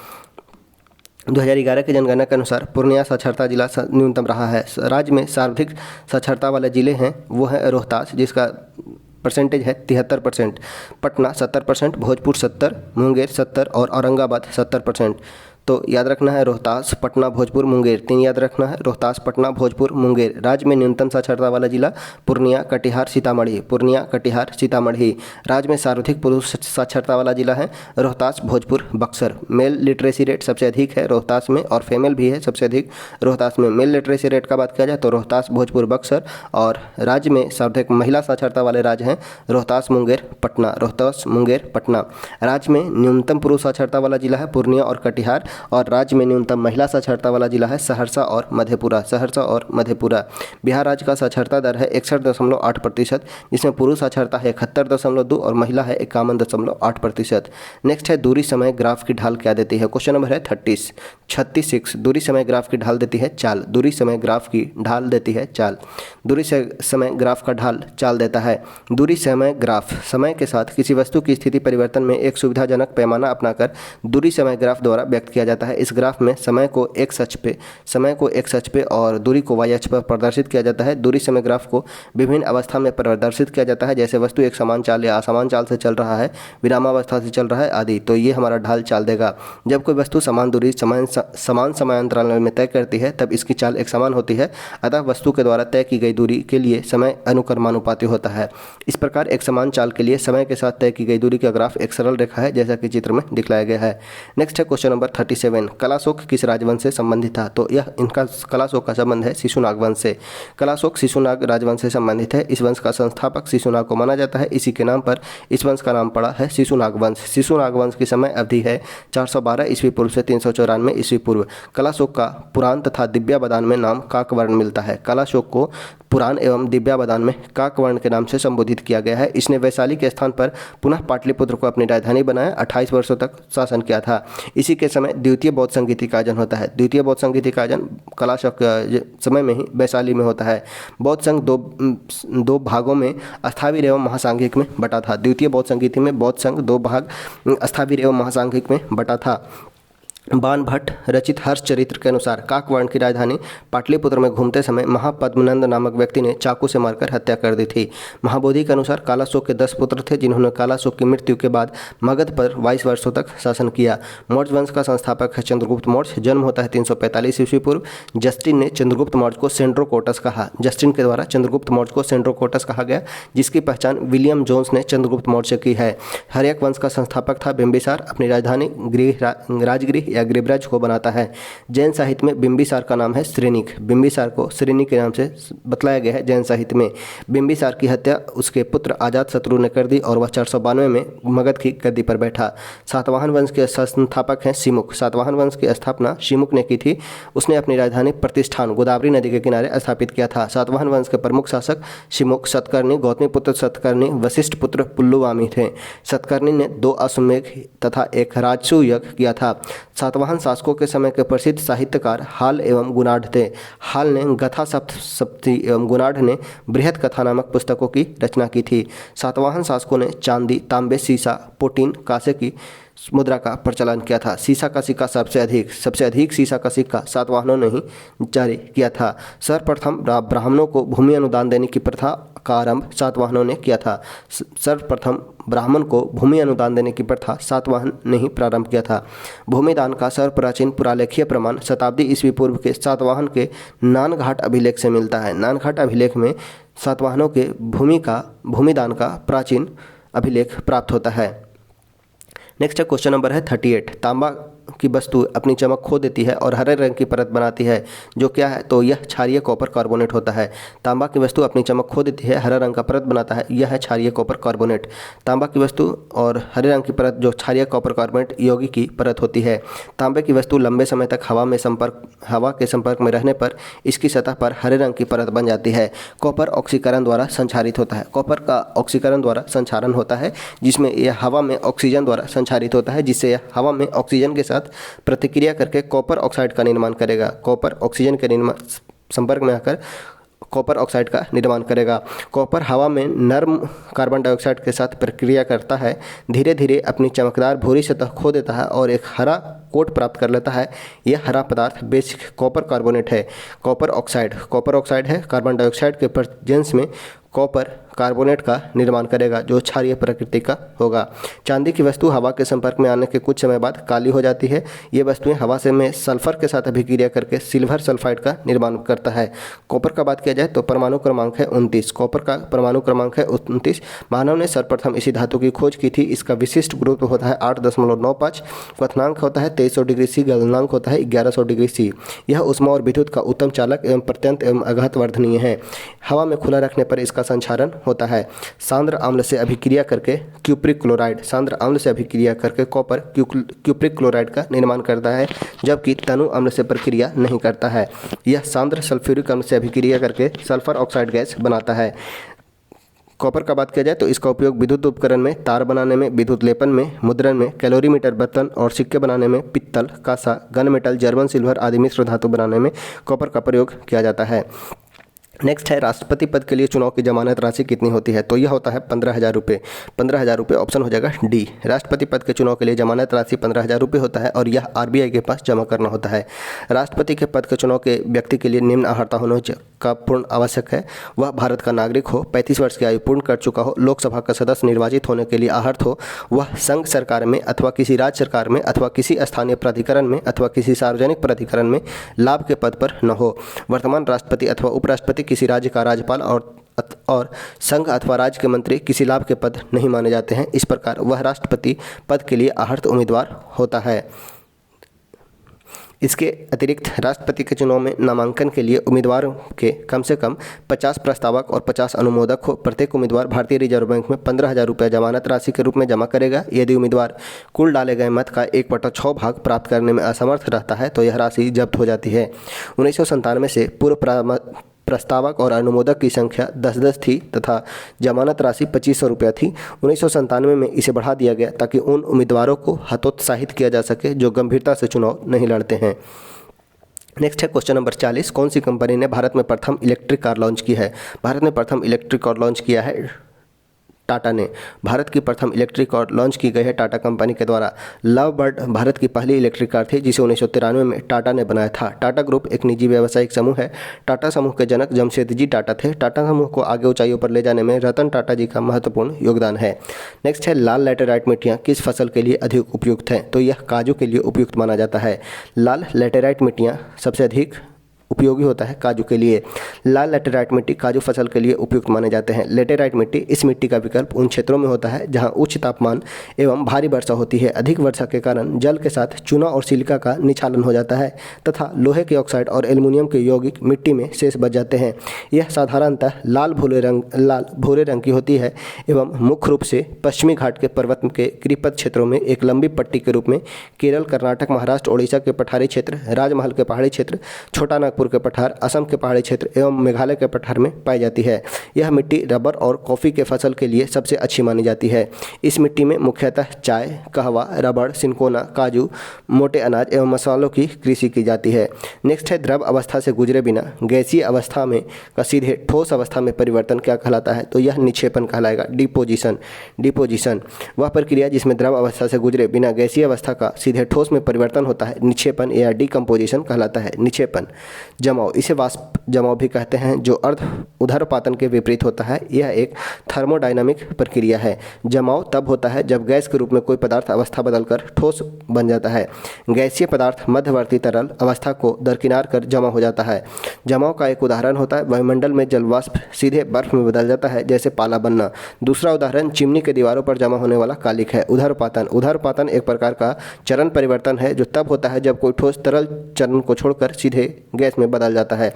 2011 के जनगणना के अनुसार पूर्णिया साक्षरता जिला न्यूनतम रहा है। राज्य में सर्वाधिक साक्षरता वाले जिले हैं वो है रोहतास, जिसका परसेंटेज है 73%, पटना 70%, भोजपुर 70%, मुंगेर 70% और औरंगाबाद 70%। तो याद रखना है रोहतास, पटना, भोजपुर, मुंगेर, 3 याद रखना है, रोहतास, पटना, भोजपुर, मुंगेर। राज्य में न्यूनतम साक्षरता वाला जिला पूर्णिया, कटिहार, सीतामढ़ी। राज्य में सर्वाधिक पुरुष साक्षरता वाला जिला है Rohtas, Bhojpur, Buxar. Mail literacy rate सबसे अधिक है रोहतास में और फीमेल भी है सबसे अधिक रोहतास में। मेल लिटरेसी रेट का बात किया जाए तो रोहतास, भोजपुर, बक्सर। और राज्य में सर्वाधिक महिला साक्षरता वाले राज्य हैं रोहतास, मुंगेर, पटना। राज्य में न्यूनतम पुरुष साक्षरता वाला जिला है पूर्णिया और कटिहार, और राज्य में न्यूनतम महिला साक्षरता वाला जिला है सहरसा और मधेपुरा। बिहार राज्य का साक्षरता दर है 61.8%, जिसमें पुरुष साक्षरता है 71.2 और महिला है 51.8%। नेक्स्ट है दूरी समय ग्राफ की ढाल क्या देती है। क्वेश्चन नंबर है 36। दूरी समय ग्राफ की ढाल देती है चाल। दूरी समय ग्राफ का ढाल चाल देता है। दूरी समय ग्राफ समय के साथ किसी वस्तु की स्थिति परिवर्तन में एक सुविधाजनक पैमाना अपनाकर दूरी समय ग्राफ द्वारा व्यक्त किया जाता है। इस ग्राफ में समय को एक्स अक्ष पे और दूरी को वाई अक्ष पर प्रदर्शित किया जाता है। दूरी समय ग्राफ को विभिन्न अवस्था में प्रदर्शित किया जाता है, जैसे वस्तु एक समान चाल या असमान चाल से चल रहा है, विरामावस्था से चल रहा है आदि। तो ये हमारा ढाल चाल देगा। जब कोई वस्तु समान दूरी समान समयांतराल में तय करती है तब इसकी चाल एक समान होती है, अतः वस्तु के द्वारा तय की गई दूरी के लिए समय अनुक्रमानुपाती होता है। इस प्रकार एक समान चाल के लिए समय के साथ तय की गई दूरी का ग्राफ एक सरल रेखा है, जैसा कि चित्र में दिखलाया गया है। नेक्स्ट है क्वेश्चन नंबर 37। कलाशोक किस राजवंश से संबंधित था। तो यह इनका कलाशोक का संबंध है शिशुनाग वंश से। कलाशोक शिशुनाग राजवंश से संबंधित है। इस वंश का संस्थापक शिशुनाग को माना जाता है। इसी के नाम पर इस वंश का नाम पड़ा है शिशुनाग वंश। शिशुनाग वंश की समय अवधि है 412 ईस्वी पूर्व से 394 ईस्वी पूर्व। कलाशोक का पुराण तथा दिव्यावदान में नाम काकवर्ण मिलता है। कलाशोक को पुराण एवं दिव्यावदान में काकवर्ण के नाम से संबोधित किया गया है। इसने वैशाली के स्थान पर पुनः पाटलिपुत्र को अपनी राजधानी बनाया, 28 वर्षों तक शासन किया था। इसी के समय द्वितीय बौद्ध संगीति का आयोजन होता है। द्वितीय बौद्ध संगीति का आयोजन कलाशोक समय में ही वैशाली में होता है। बौद्ध संघ दो भागों में अस्थावीर एवं महासांघिक में बटा था। द्वितीय बौद्ध संगीति में बौद्ध संघ 2 भाग अस्थावीर एवं महासांघिक में बटा था। बाण भट्ट रचित हर्ष चरित्र के अनुसार काकवर्ण की राजधानी पाटलिपुत्र में घूमते समय महापद्मनंद नामक व्यक्ति ने चाकू से मारकर हत्या कर दी थी। महाबोधि के अनुसार कालाशोक के 10 पुत्र थे, जिन्होंने कालाशोक की मृत्यु के बाद मगध पर 22 वर्षों तक शासन किया। मौर्य वंश का संस्थापक है चंद्रगुप्त मौर्य। जन्म होता है 345 ईस्वी पूर्व। जस्टिन ने चंद्रगुप्त मौर्य को सेंड्रोकोटस कहा। जस्टिन के द्वारा चंद्रगुप्त मौर्य को सेंड्रोकोटस कहा गया, जिसकी पहचान विलियम जोन्स ने चंद्रगुप्त मौर्य से की है। हर्यक वंश का संस्थापक था बिंबिसार। अपनी राजधानी राजगृह या गृहराज को बनाता है। जैन साहित्य में बिंबिसार का नाम है श्रेनिक। बिंबिसार को श्रेनिक के नाम से बतलाया गया है जैन साहित्य में। बिंबिसार की हत्या उसके पुत्र अजातशत्रु ने कर दी और वह 492 में मगध की गद्दी पर बैठा। सातवाहन वंश के संस्थापक हैं शिमुक। सातवाहन वंश की स्थापना शिमुक ने की थी। उसने अपनी राजधानी प्रतिष्ठान गोदावरी नदी के किनारे स्थापित किया था। सातवाहन वंश के प्रमुख शासक शिमुक, सतकर्णी, गौतमीपुत्र सतकर्णी, वशिष्ठ पुत्र पुल्लुवामी थे। सतकर्णी ने 2 अश्वमेध तथा एक राजसूय यज्ञ किया था। सातवाहन शासकों के समय के प्रसिद्ध साहित्यकार हाल एवं गुणाढ़ थे। हाल ने गथा सप्तशती एवं गुणाढ़ ने बृहद कथा नामक पुस्तकों की रचना की थी। सातवाहन शासकों ने चांदी, तांबे, सीसा, पोटीन, कांसे की मुद्रा का प्रचलन किया था। सीसा का सिक्का सबसे अधिक सीसा का सिक्का सातवाहनों ने ही जारी किया था। सर्वप्रथम ब्राह्मणों को भूमि अनुदान देने की प्रथा का आरंभ सातवाहनों ने किया था। सर्वप्रथम ब्राह्मण को भूमि अनुदान देने की प्रथा सातवाहन ने ही प्रारंभ किया था। भूमिदान का सर्वप्राचीन पुरालेखीय प्रमाण शताब्दी ईस्वी पूर्व के सातवाहन के नानघाट अभिलेख से मिलता है। नानघाट अभिलेख में सातवाहनों के भूमिदान का प्राचीन अभिलेख प्राप्त होता है। नेक्स्ट है क्वेश्चन नंबर है 38। तांबा की वस्तु अपनी चमक खो देती है और हरे रंग की परत बनाती है, जो क्या है? तो यह क्षारीय कॉपर कार्बोनेट होता है। तांबा की वस्तु अपनी चमक खो देती है, हरा रंग का परत बनाता है, यह है क्षारीय कॉपर कार्बोनेट। तांबा की वस्तु और हरे रंग की परत जो क्षारीय कॉपर कार्बोनेट यौगिक की परत होती है। तांबे की वस्तु लंबे समय तक हवा के संपर्क में रहने पर इसकी सतह पर हरे रंग की परत बन जाती है। कॉपर ऑक्सीकरण द्वारा संचारित होता है। कॉपर का ऑक्सीकरण द्वारा संचारण होता है, जिसमें यह हवा में ऑक्सीजन द्वारा संचारित होता है, जिससे यह हवा में ऑक्सीजन के साथ प्रतिक्रिया करके कॉपर ऑक्साइड का निर्माण करेगा। कॉपर ऑक्सीजन के संपर्क में आकर कॉपर ऑक्साइड का निर्माण करेगा। कॉपर हवा में नर्म कार्बन डाइऑक्साइड के साथ प्रक्रिया करता है, धीरे धीरे अपनी चमकदार भूरी सतह खो देता है और एक हरा कोट प्राप्त कर लेता है। यह हरा पदार्थ बेसिक कॉपर कार्बोनेट है। कॉपर ऑक्साइड है कार्बन डाइऑक्साइड के प्रेजेंस में कॉपर कार्बोनेट का निर्माण करेगा, जो क्षारीय प्रकृति का होगा। चांदी की वस्तु हवा के संपर्क में आने के कुछ समय बाद काली हो जाती है। ये वस्तुएं हवा से में सल्फर के साथ अभिक्रिया करके सिल्वर सल्फाइड का निर्माण करता है। कॉपर का बात किया जाए तो परमाणु क्रमांक है 29। कॉपर का परमाणु क्रमांक है 29। मानव ने सर्वप्रथम इसी धातु की खोज की थी। इसका विशिष्ट गुरुत्व होता है 8.95। क्वथनांक होता है 2300 डिग्री सी। गलनांक होता है 1100 डिग्री सी। यह ऊष्मा और विद्युत का उत्तम चालक एवं प्रत्यंत एवं अघात वर्धनीय है। हवा में खुला रखने पर इसका संचारण होता है। सांद्र अम्ल से अभिक्रिया करके cupric chloride copper cupric chloride का निर्माण करता है, जबकि तनु अम्ल से प्रक्रिया नहीं करता है। यह सांद्र सल्फ्यूरिक अम्ल से अभिक्रिया करके सल्फर ऑक्साइड गैस बनाता है। कॉपर का बात किया जाए तो इसका उपयोग विद्युत उपकरण में, तार बनाने में, विद्युत लेपन में, मुद्रण में, कैलोरीमीटर बर्तन और सिक्के बनाने में, पित्तल, कांसा, गन मेटल, जर्मन सिल्वर आदि मिश्र धातु बनाने में कॉपर का प्रयोग किया जाता है। नेक्स्ट है राष्ट्रपति पद के लिए चुनाव की जमानत राशि कितनी होती है? तो यह होता है 15,000 रुपये। 15,000 रुपये ऑप्शन हो जाएगा डी। राष्ट्रपति पद के चुनाव के लिए जमानत राशि 15,000 रुपये होता है और यह आरबीआई के पास जमा करना होता है। राष्ट्रपति के पद के चुनाव के व्यक्ति के लिए निम्न अर्हता होने का पूर्ण आवश्यक है। वह भारत का नागरिक हो, 35 वर्ष की आयु पूर्ण कर चुका हो, लोकसभा का सदस्य निर्वाचित होने के लिए अर्हत हो, वह संघ सरकार में अथवा किसी राज्य सरकार में अथवा किसी स्थानीय प्राधिकरण में अथवा किसी सार्वजनिक प्राधिकरण में लाभ के पद पर न हो। वर्तमान राष्ट्रपति अथवा उपराष्ट्रपति किसी राज्य का राज्यपाल और संघ अथवा राज्य के मंत्री किसी लाभ के पद नहीं माने जाते हैं। इस प्रकार वह राष्ट्रपति पद के लिए अर्हत उम्मीदवार होता है। इसके अतिरिक्त राष्ट्रपति के चुनाव में नामांकन के लिए उम्मीदवारों के कम से कम 50 प्रस्तावक और 50 अनुमोदक हो। प्रत्येक उम्मीदवार भारतीय रिजर्व बैंक में 15,000 रुपये जमानत राशि के रूप में जमा करेगा। यदि उम्मीदवार कुल डाले गए मत का 1/6 भाग प्राप्त करने में असमर्थ रहता है तो यह राशि जब्त हो जाती है। 1997 से पूर्व प्रस्तावक और अनुमोदक की संख्या 10-10 थी तथा जमानत राशि 2500 रुपया थी। 1997 में इसे बढ़ा दिया गया ताकि उन उम्मीदवारों को हतोत्साहित किया जा सके जो गंभीरता से चुनाव नहीं लड़ते हैं। नेक्स्ट है क्वेश्चन नंबर 40। कौन सी कंपनी ने भारत में प्रथम इलेक्ट्रिक कार लॉन्च की है? भारत में प्रथम इलेक्ट्रिक कार लॉन्च किया है टाटा ने। भारत की प्रथम इलेक्ट्रिक कार लॉन्च की गई है टाटा कंपनी के द्वारा। लव बर्ड भारत की पहली इलेक्ट्रिक कार थी जिसे 1993 में टाटा ने बनाया था। टाटा ग्रुप एक निजी व्यावसायिक समूह है। टाटा समूह के जनक जमशेदजी टाटा थे। टाटा समूह को आगे ऊंचाइयों पर ले जाने में रतन टाटा जी का महत्वपूर्ण योगदान है। नेक्स्ट है लाल लैटेराइट मिट्टियाँ किस फसल के लिए अधिक उपयुक्त हैं? तो यह काजू के लिए उपयुक्त माना जाता है। लाल लैटेराइट मिट्टियाँ सबसे अधिक उपयोगी होता है काजू के लिए। लाल लैटेराइट मिट्टी काजू फसल के लिए उपयुक्त माने जाते हैं। लैटेराइट मिट्टी इस मिट्टी का विकल्प उन क्षेत्रों में होता है जहां उच्च तापमान एवं भारी वर्षा होती है। अधिक वर्षा के कारण जल के साथ चूना और सिलिका का निक्षालन हो जाता है तथा लोहे के ऑक्साइड और एल्युमिनियम के यौगिक मिट्टी में शेष बच जाते हैं। यह साधारणतः लाल भूरे रंग की होती है एवं मुख्य रूप से पश्चिमी घाट के पर्वत के गिरिपथ क्षेत्रों में एक लंबी पट्टी के रूप में केरल, कर्नाटक, महाराष्ट्र, ओडिशा के पठारी क्षेत्र, राजमहल के पहाड़ी क्षेत्र, छोटा नागपुर के पठार, असम के पहाड़ी क्षेत्र एवं मेघालय के पठार में पाई जाती है। यह मिट्टी रबर और कॉफ़ी के फसल के लिए सबसे अच्छी मानी जाती है। इस मिट्टी में मुख्यतः चाय, कहवा, रबड़, सिनकोना, काजू, मोटे अनाज एवं मसालों की कृषि की जाती है। नेक्स्ट है द्रव अवस्था से गुजरे बिना गैसीय अवस्था में का सीधे ठोस अवस्था में परिवर्तन क्या कहलाता है? तो यह निक्षेपण कहलाएगा। डिपोजिशन वह प्रक्रिया जिसमें द्रव अवस्था से गुजरे बिना गैसीय अवस्था का सीधे ठोस में परिवर्तन होता है निक्षेपण या डिकम्पोजिशन कहलाता है। निक्षेपण। जमाव, इसे वाष्प जमाव भी कहते हैं, जो अर्ध ऊर्ध्वपातन के विपरीत होता है। यह एक थर्मोडायनामिक प्रक्रिया है। जमाव तब होता है जब गैस के रूप में कोई पदार्थ अवस्था बदलकर ठोस बन जाता है। गैसीय पदार्थ मध्यवर्ती तरल अवस्था को दरकिनार कर जमा हो जाता है। जमाव का एक उदाहरण होता है वायुमंडल में जल वाष्प सीधे बर्फ में बदल जाता है, जैसे पाला बनना। दूसरा उदाहरण चिमनी के दीवारों पर जमा होने वाला कालिक है। उदरपातन एक प्रकार का चरण परिवर्तन है जो तब होता है जब कोई ठोस तरल चरण को छोड़कर सीधे गैस में बदल जाता है।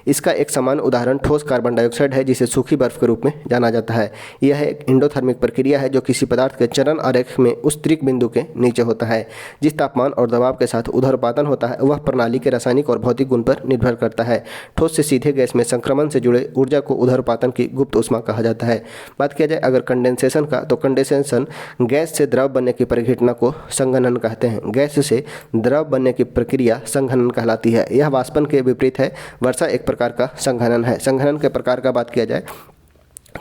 इसका एक समान उदाहरण ठोस कार्बन डाइऑक्साइड है जिसे सूखी बर्फ के रूप में जाना जाता है। यह एक एंडोथर्मिक प्रक्रिया है जो किसी पदार्थ के चरण आरेख में उस त्रिक बिंदु के नीचे होता है। जिस तापमान और दबाव के साथ उदरपातन होता है वह प्रणाली के रासायनिक और भौतिक गुण पर निर्भर करता है। ठोस से सीधे गैस में संक्रमण से जुड़े ऊर्जा को उदरपातन की गुप्त ऊष्मा कहा जाता है। बात किया जाए अगर कंडेंसेशन का, तो कंडेंसेशन गैस से द्रव बनने की परिघटना को संघनन कहते हैं। गैस से द्रव बनने की प्रक्रिया संघनन कहलाती है। यह वाष्पन के विपरीत है। वर्षा एक प्रकार का संघनन है। संघनन के प्रकार का बात किया जाए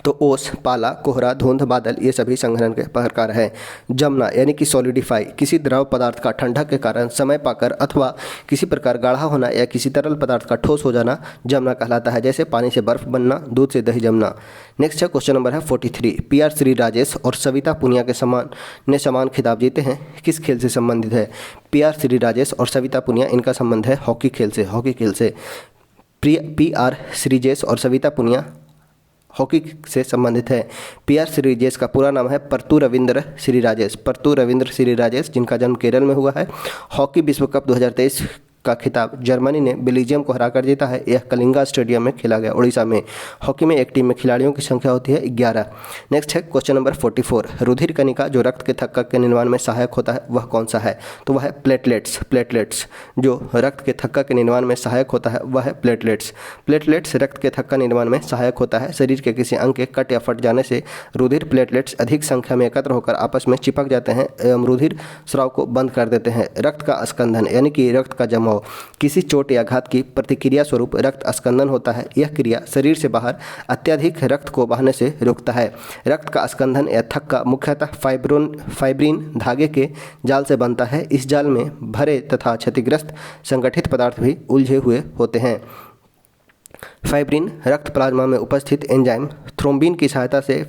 तो ओस, पाला, कोहरा, धुंध, बादल ये सभी संघनन के प्रकार हैं। जमना यानी कि सॉलिडिफाई, किसी द्रव पदार्थ का ठंडक के कारण समय पाकर अथवा किसी प्रकार गाढ़ा होना या किसी तरल पदार्थ का ठोस हो जाना जमना कहलाता है, जैसे पानी से बर्फ बनना, दूध से दही जमना। नेक्स्ट है क्वेश्चन नंबर है 43। PR श्री राजेश और सविता पुनिया के समान खिताब जीते हैं किस खेल से संबंधित है? PR श्री राजेश और सविता पुनिया इनका संबंध है हॉकी खेल से। PR श्रीजेश और सविता पुनिया हॉकी से संबंधित है। PR श्रीजेश का पूरा नाम है परतु रविंद्र श्री राजेश, जिनका जन्म केरल में हुआ है। हॉकी विश्व कप 2023 का खिताब जर्मनी ने बेल्जियम को हराकर जीता है। यह कलिंगा स्टेडियम में खेला गया, उड़ीसा में। हॉकी में एक टीम में खिलाड़ियों की संख्या होती है 11। नेक्स्ट है क्वेश्चन नंबर 44। रुधिर कणिका जो रक्त के थक्का के निर्माण में सहायक होता है वह कौन सा है? तो वह है प्लेटलेट्स। जो रक्त के थक्का के निर्माण में सहायक होता है वह है प्लेटलेट्स रक्त के थक्का निर्माण में सहायक होता है। शरीर के किसी अंग के कट या फट जाने से रुधिर प्लेटलेट्स अधिक संख्या में एकत्र होकर आपस में चिपक जाते हैं एवं रुधिर स्राव को बंद कर देते हैं। रक्त का स्कंदन यानी कि रक्त का जमाव किसी चोट या घात की प्रतिक्रिया स्वरूप रक्त स्कंदन होता है। यह क्रिया शरीर से बाहर अत्यधिक रक्त को बहने से रोकता है। रक्त का स्कंदन या थक्का मुख्यतः फाइब्रिन धागे के जाल से बनता है। इस जाल में भरे तथा क्षतिग्रस्त संगठित पदार्थ भी उलझे हुए होते हैं। फाइब्रिन रक्त प्लाज्मा में उपस्थित एंजाइम थ्रोम्बिन की सहायता से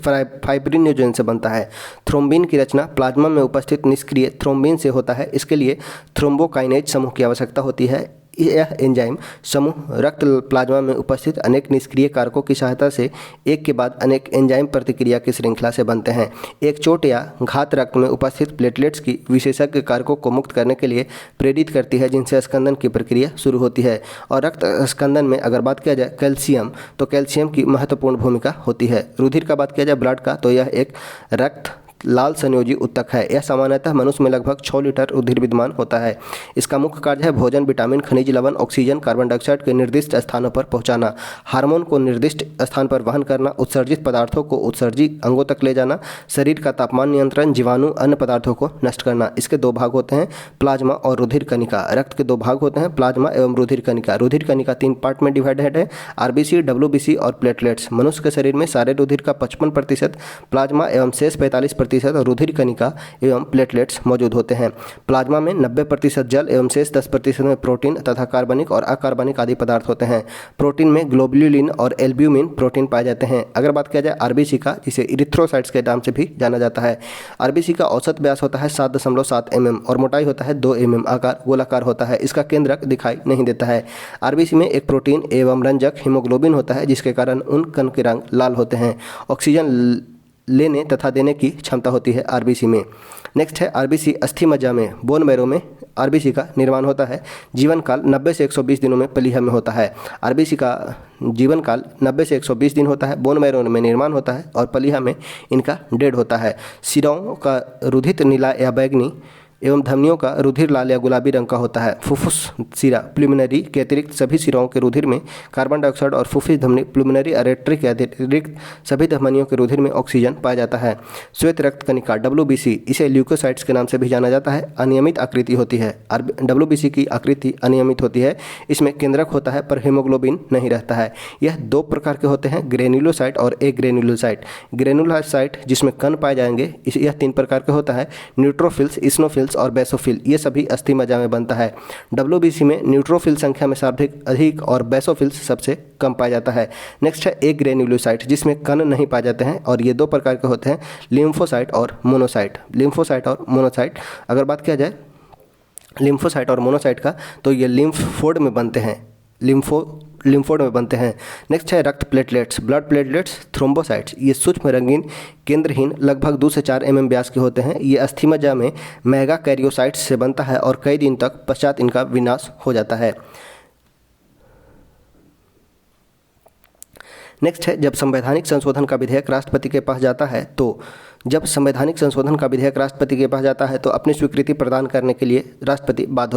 फाइब्रिनोजेन से बनता है। थ्रोम्बिन की रचना प्लाज्मा में उपस्थित निष्क्रिय थ्रोम्बिन से होता है। इसके लिए थ्रोम्बोकाइनेज समूह की आवश्यकता होती है। यह एंजाइम समूह रक्त प्लाज्मा में उपस्थित अनेक निष्क्रिय कारकों की सहायता से एक के बाद अनेक एंजाइम प्रतिक्रिया की श्रृंखला से बनते हैं। एक चोट या घात रक्त में उपस्थित प्लेटलेट्स की विशेषज्ञ कारकों को मुक्त करने के लिए प्रेरित करती है, जिनसे स्कंदन की प्रक्रिया शुरू होती है। और रक्त स्कंदन में अगर बात किया जाए कैल्शियम, तो कैल्शियम की महत्वपूर्ण भूमिका होती है। रुधिर का बात किया जाए ब्लड का, तो यह एक रक्त लाल संयोजी उत्तक है। यह सामान्यतः मनुष्य में लगभग 6 लीटर रुधिर विद्यमान होता है। इसका मुख्य कार्य है भोजन, विटामिन, खनिज लवण, ऑक्सीजन, कार्बन डाइऑक्साइड के निर्दिष्ट स्थानों पर पहुंचाना, हार्मोन को निर्दिष्ट स्थान पर वहन करना, उत्सर्जित पदार्थों को उत्सर्जी अंगों तक ले जाना, शरीर का तापमान नियंत्रण, जीवाणु, अन्य पदार्थों को नष्ट करना। इसके 2 भाग होते हैं, प्लाज्मा और रुधिर कणिका। रक्त के 2 भाग होते हैं, प्लाज्मा एवं रुधिर कणिका। रुधिर कणिका 3 पार्ट में डिवाइडेड है, आरबीसी, डब्ल्यूबीसी और प्लेटलेट्स। मनुष्य के शरीर में सारे रुधिर का 55% प्लाज्मा एवं शेष 45% रुधिर कणिका एवं प्लेटलेट्स मौजूद होते हैं। प्लाज्मा में 90% जल एवं शेष 10% में प्रोटीन तथा कार्बनिक और अकार्बनिक आदि पदार्थ होते हैं। प्रोटीन में ग्लोब्युलिन और एल्ब्यूमिन प्रोटीन पाए जाते हैं। अगर बात किया जाए आरबीसी का, जिसे इरिथ्रोसाइट्स के नाम से भी जाना जाता है, आरबीसी का औसत व्यास होता है 7.7 mm और मोटाई होता है 2 mm, आकार गोलाकार होता है। इसका केंद्रक दिखाई नहीं देता है। आरबीसी में एक प्रोटीन एवं रंजक हीमोग्लोबिन होता है, जिसके कारण उन कण के रंग लाल होते हैं। ऑक्सीजन लेने तथा देने की क्षमता होती है आरबीसी में। नेक्स्ट है आरबीसी अस्थि मज्जा में, बोन मैरो में आरबीसी का निर्माण होता है। जीवन काल 90 से 120 दिनों में प्लीहा में होता है। आरबीसी का जीवन काल 90 से 120 दिन होता है। बोन मैरो में निर्माण होता है और प्लीहा में इनका डेड होता है। शिराओं का रुधिर नीला या बैंगनी एवं धमनियों का रुधिर लाल या गुलाबी रंग का होता है। फुफ्फुस सिरा प्लूमिनरी के अतिरिक्त सभी सिराओं के रुधिर में कार्बन डाइऑक्साइड और फुफ्फुस धमनी प्लूमिनरी अरेटरी के अतिरिक्त सभी धमनियों के रुधिर में ऑक्सीजन पाया जाता है। श्वेत रक्त कणिका डब्ल्यूबीसी, इसे ल्यूकोसाइट्स के नाम से भी जाना जाता है, अनियमित आकृति होती है। डब्ल्यूबीसी की आकृति अनियमित होती है। इसमें केंद्रक होता है पर हीमोग्लोबिन नहीं रहता है। यह 2 प्रकार के होते हैं, ग्रेन्युलोसाइट और एग्रेन्युलोसाइट। ग्रेन्युलोसाइट जिसमें कण पाए जाएंगे, यह 3 प्रकार के होता है, न्यूट्रोफिल्स, इस्नोफिल्स और बेसोफिल। ये सभी अस्थि मज्जा में बनता है। डब्ल्यूबीसी में न्यूट्रोफिल संख्या में सर्वाधिक अधिक और बेसोफिल्स सबसे कम पाया जाता है। नेक्स्ट है एक ग्रेन्युलोसाइट, जिसमें कण नहीं पाए जाते हैं और ये 2 प्रकार के होते हैं, लिम्फोसाइट और मोनोसाइट। लिम्फोसाइट और मोनोसाइट, अगर बात किया जाए लिम्फोसाइट और मोनोसाइट का, तो ये लिम्फोड में बनते हैं, लिम्फोड में बनते हैं। नेक्स्ट है रक्त प्लेटलेट्स, ब्लड प्लेटलेट्स, थ्रोम्बोसाइट्स। ये सूक्ष्म रंगीन केंद्रहीन लगभग 2 से 4 mm व्यास के होते हैं। ये अस्थि मज्जा में मेगा कैरियोसाइट्स से बनता है और कई दिन तक पश्चात इनका विनाश हो जाता है। नेक्स्ट है जब संवैधानिक संशोधन का विधेयक राष्ट्रपति के पास जाता है तो अपनी स्वीकृति प्रदान करने के लिए राष्ट्रपति बाध्य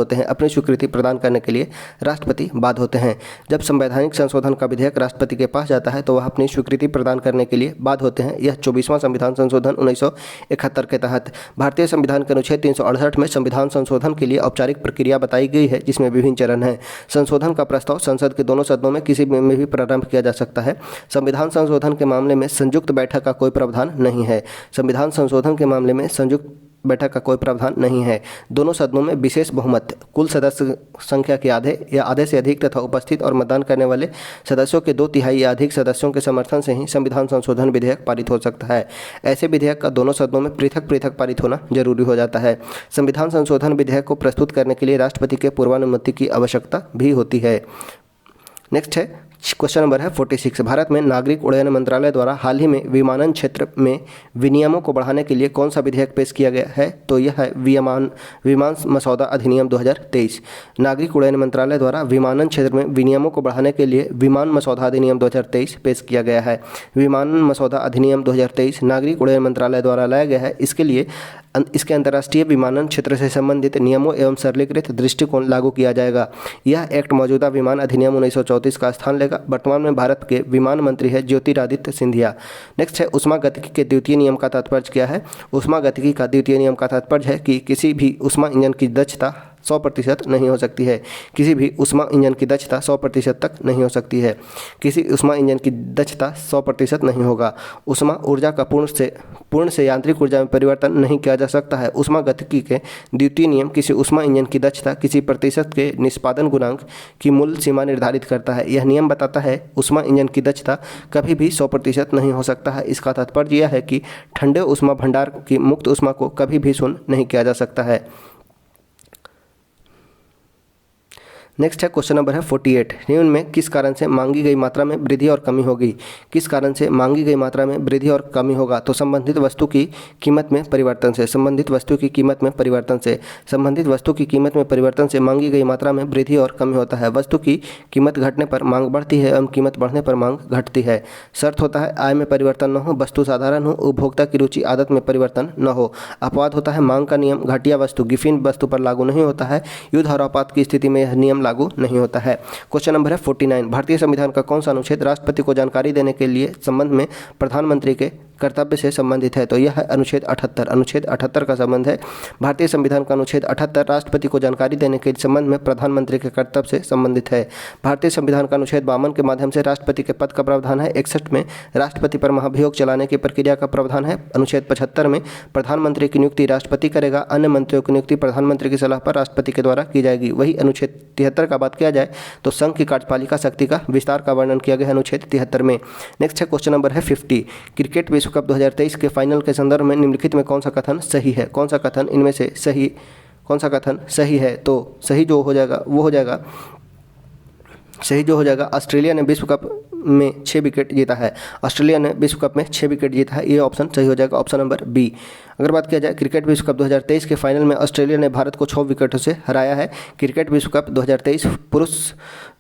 होते हैं। जब संवैधानिक संशोधन का विधेयक राष्ट्रपति के पास जाता है तो वह अपनी स्वीकृति प्रदान करने के लिए बाध्य होते हैं। यह 24वां संविधान संशोधन 1971 के तहत भारतीय संविधान के अनुच्छेद 368 में संविधान संशोधन के लिए औपचारिक प्रक्रिया बताई गई है, जिसमें विभिन्न चरण हैं। संशोधन का प्रस्ताव संसद के दोनों सदनों में किसी में भी प्रारंभ किया जा सकता है। संविधान संशोधन के मामले में संयुक्त बैठक का कोई प्रावधान नहीं है। संविधान संशोधन के मामले में संयुक्त बैठक का कोई प्रावधान नहीं है। दोनों सदनों में विशेष बहुमत, कुल सदस्य संख्या के आधे या आधे से अधिक तथा उपस्थित और मतदान करने वाले सदस्यों के 2/3 या अधिक सदस्यों के समर्थन से ही संविधान संशोधन विधेयक पारित हो सकता है। ऐसे विधेयक का दोनों सदनों में पृथक पृथक पारित होना जरूरी हो जाता है। संविधान संशोधन विधेयक को प्रस्तुत करने के लिए राष्ट्रपति के पूर्वानुमति की आवश्यकता भी होती है। नेक्स्ट है क्वेश्चन नंबर है 46। भारत में नागरिक उड्डयन मंत्रालय द्वारा हाल ही में विमानन क्षेत्र में विनियमों को बढ़ाने के लिए कौन सा विधेयक पेश किया गया है? तो यह है विमान मसौदा अधिनियम 2023। नागरिक उड्डयन मंत्रालय द्वारा विमानन क्षेत्र में विनियमों को बढ़ाने के लिए विमान मसौदा अधिनियम 2023 पेश किया गया है। विमान मसौदा अधिनियम 2023 नागरिक उड्डयन मंत्रालय द्वारा लाया गया है। इसके अंतर्राष्ट्रीय विमानन क्षेत्र से संबंधित नियमों एवं सरलीकृत दृष्टिकोण लागू किया जाएगा। यह एक्ट मौजूदा विमान अधिनियम 1934 का स्थान लेगा। वर्तमान में भारत के विमान मंत्री है ज्योतिरादित्य सिंधिया। नेक्स्ट है ऊष्मागतिकी के द्वितीय नियम का तात्पर्य क्या है? ऊष्मागतिकी का द्वितीय नियम का तात्पर्य है कि किसी भी ऊष्मा इंजन की दक्षता 100% नहीं हो सकती है। किसी भी ऊष्मा इंजन की दक्षता 100% तक नहीं हो सकती है। किसी ऊष्मा इंजन की दक्षता 100% नहीं होगा। ऊष्मा ऊर्जा का पूर्ण से यांत्रिक ऊर्जा में परिवर्तन नहीं किया जा सकता है। ऊष्मागतिकी के द्वितीय नियम किसी ऊष्मा इंजन की दक्षता किसी प्रतिशत के निष्पादन गुणांक की मूल सीमा निर्धारित करता है। यह नियम बताता है ऊष्मा इंजन की दक्षता कभी भी 100% नहीं हो सकता है। इसका तात्पर्य यह है कि ठंडे ऊष्मा भंडार की मुक्त ऊष्मा को कभी भी शून्य नहीं किया जा सकता है। नेक्स्ट है क्वेश्चन नंबर है 48। निम्न में किस कारण से मांगी गई मात्रा में वृद्धि और कमी होगी? किस कारण से मांगी गई मात्रा में वृद्धि और कमी होगा? तो संबंधित वस्तु की कीमत में परिवर्तन से, संबंधित वस्तु की कीमत में परिवर्तन से, संबंधित वस्तु की कीमत में परिवर्तन से मांगी गई मात्रा में वृद्धि और कमी होता है। वस्तु की कीमत घटने पर मांग बढ़ती है एवं कीमत बढ़ने पर मांग घटती है। शर्त होता है आय में परिवर्तन न हो, वस्तु साधारण हो, उपभोक्ता की रुचि आदत में परिवर्तन न हो। अपवाद होता है मांग का नियम घटिया वस्तु गिफिन वस्तु पर लागू नहीं होता है। युद्ध और आपात की स्थिति में यह नियम लागू नहीं होता है। क्वेश्चन नंबर है 49। भारतीय संविधान का कौन सा अनुच्छेद राष्ट्रपति को जानकारी देने के लिए संबंध में प्रधानमंत्री के कर्तव्य से संबंधित है? तो यह है अनुच्छेद 78। अनुच्छेद 78 का संबंध है भारतीय संविधान का अनुच्छेद 78 राष्ट्रपति को जानकारी देने के संबंध में प्रधानमंत्री के कर्तव्य से संबंधित है। भारतीय संविधान का अनुच्छेद 52 के माध्यम से राष्ट्रपति के पद का प्रावधान है। 61 में राष्ट्रपति पर महाभियोग चलाने की प्रक्रिया का प्रावधान है। अनुच्छेद 75 में प्रधानमंत्री की नियुक्ति राष्ट्रपति करेगा, अन्य मंत्रियों की नियुक्ति प्रधानमंत्री की सलाह पर राष्ट्रपति के द्वारा की जाएगी। वही अनुच्छेद 73 का बात किया जाए तो संघ की कार्यपालिका शक्ति का विस्तार का वर्णन किया गया है अनुच्छेद 73 में। नेक्स्ट है क्वेश्चन नंबर है 50। क्रिकेट विश्व कप 2023 के फाइनल के संदर्भ में निम्नलिखित में कौन सा कथन सही है? कौन सा कथन इनमें से सही, कौन सा कथन सही है? तो सही जो हो जाएगा वो हो जाएगा, सही जो हो जाएगा ऑस्ट्रेलिया ने विश्व कप में 6 विकेट जीता है। ऑस्ट्रेलिया ने विश्व कप में 6 विकेट जीता है, ये ऑप्शन सही हो जाएगा, ऑप्शन नंबर बी। अगर बात किया जाए क्रिकेट विश्व कप 2023 के फाइनल में ऑस्ट्रेलिया ने भारत को 6 विकेटों से हराया है। क्रिकेट विश्व कप 2023 पुरुष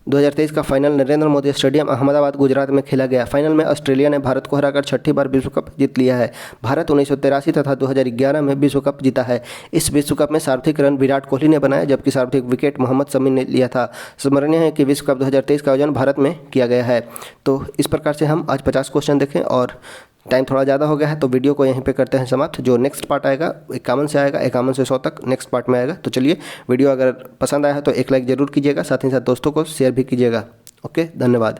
2023 का फाइनल नरेंद्र मोदी स्टेडियम अहमदाबाद गुजरात में खेला गया। फाइनल में ऑस्ट्रेलिया ने भारत को हराकर 6ठी बार विश्व कप जीत लिया है। भारत 1983 तथा 2011 में विश्व कप जीता है। इस विश्व कप में सर्वाधिक रन विराट कोहली ने बनाया जबकि सर्वाधिक विकेट मोहम्मद शमी ने लिया था। स्मरणीय है कि विश्व कप 2023 का आयोजन भारत में किया गया है। तो इस प्रकार से हम आज 50 क्वेश्चन देखें और टाइम थोड़ा ज़्यादा हो गया है तो वीडियो को यहीं पे करते हैं समाप्त। जो नेक्स्ट पार्ट आएगा 51 से आएगा, 51 से 100 तक नेक्स्ट पार्ट में आएगा। तो चलिए, वीडियो अगर पसंद आया है तो एक लाइक ज़रूर कीजिएगा, साथ ही साथ दोस्तों को शेयर भी कीजिएगा। ओके, धन्यवाद।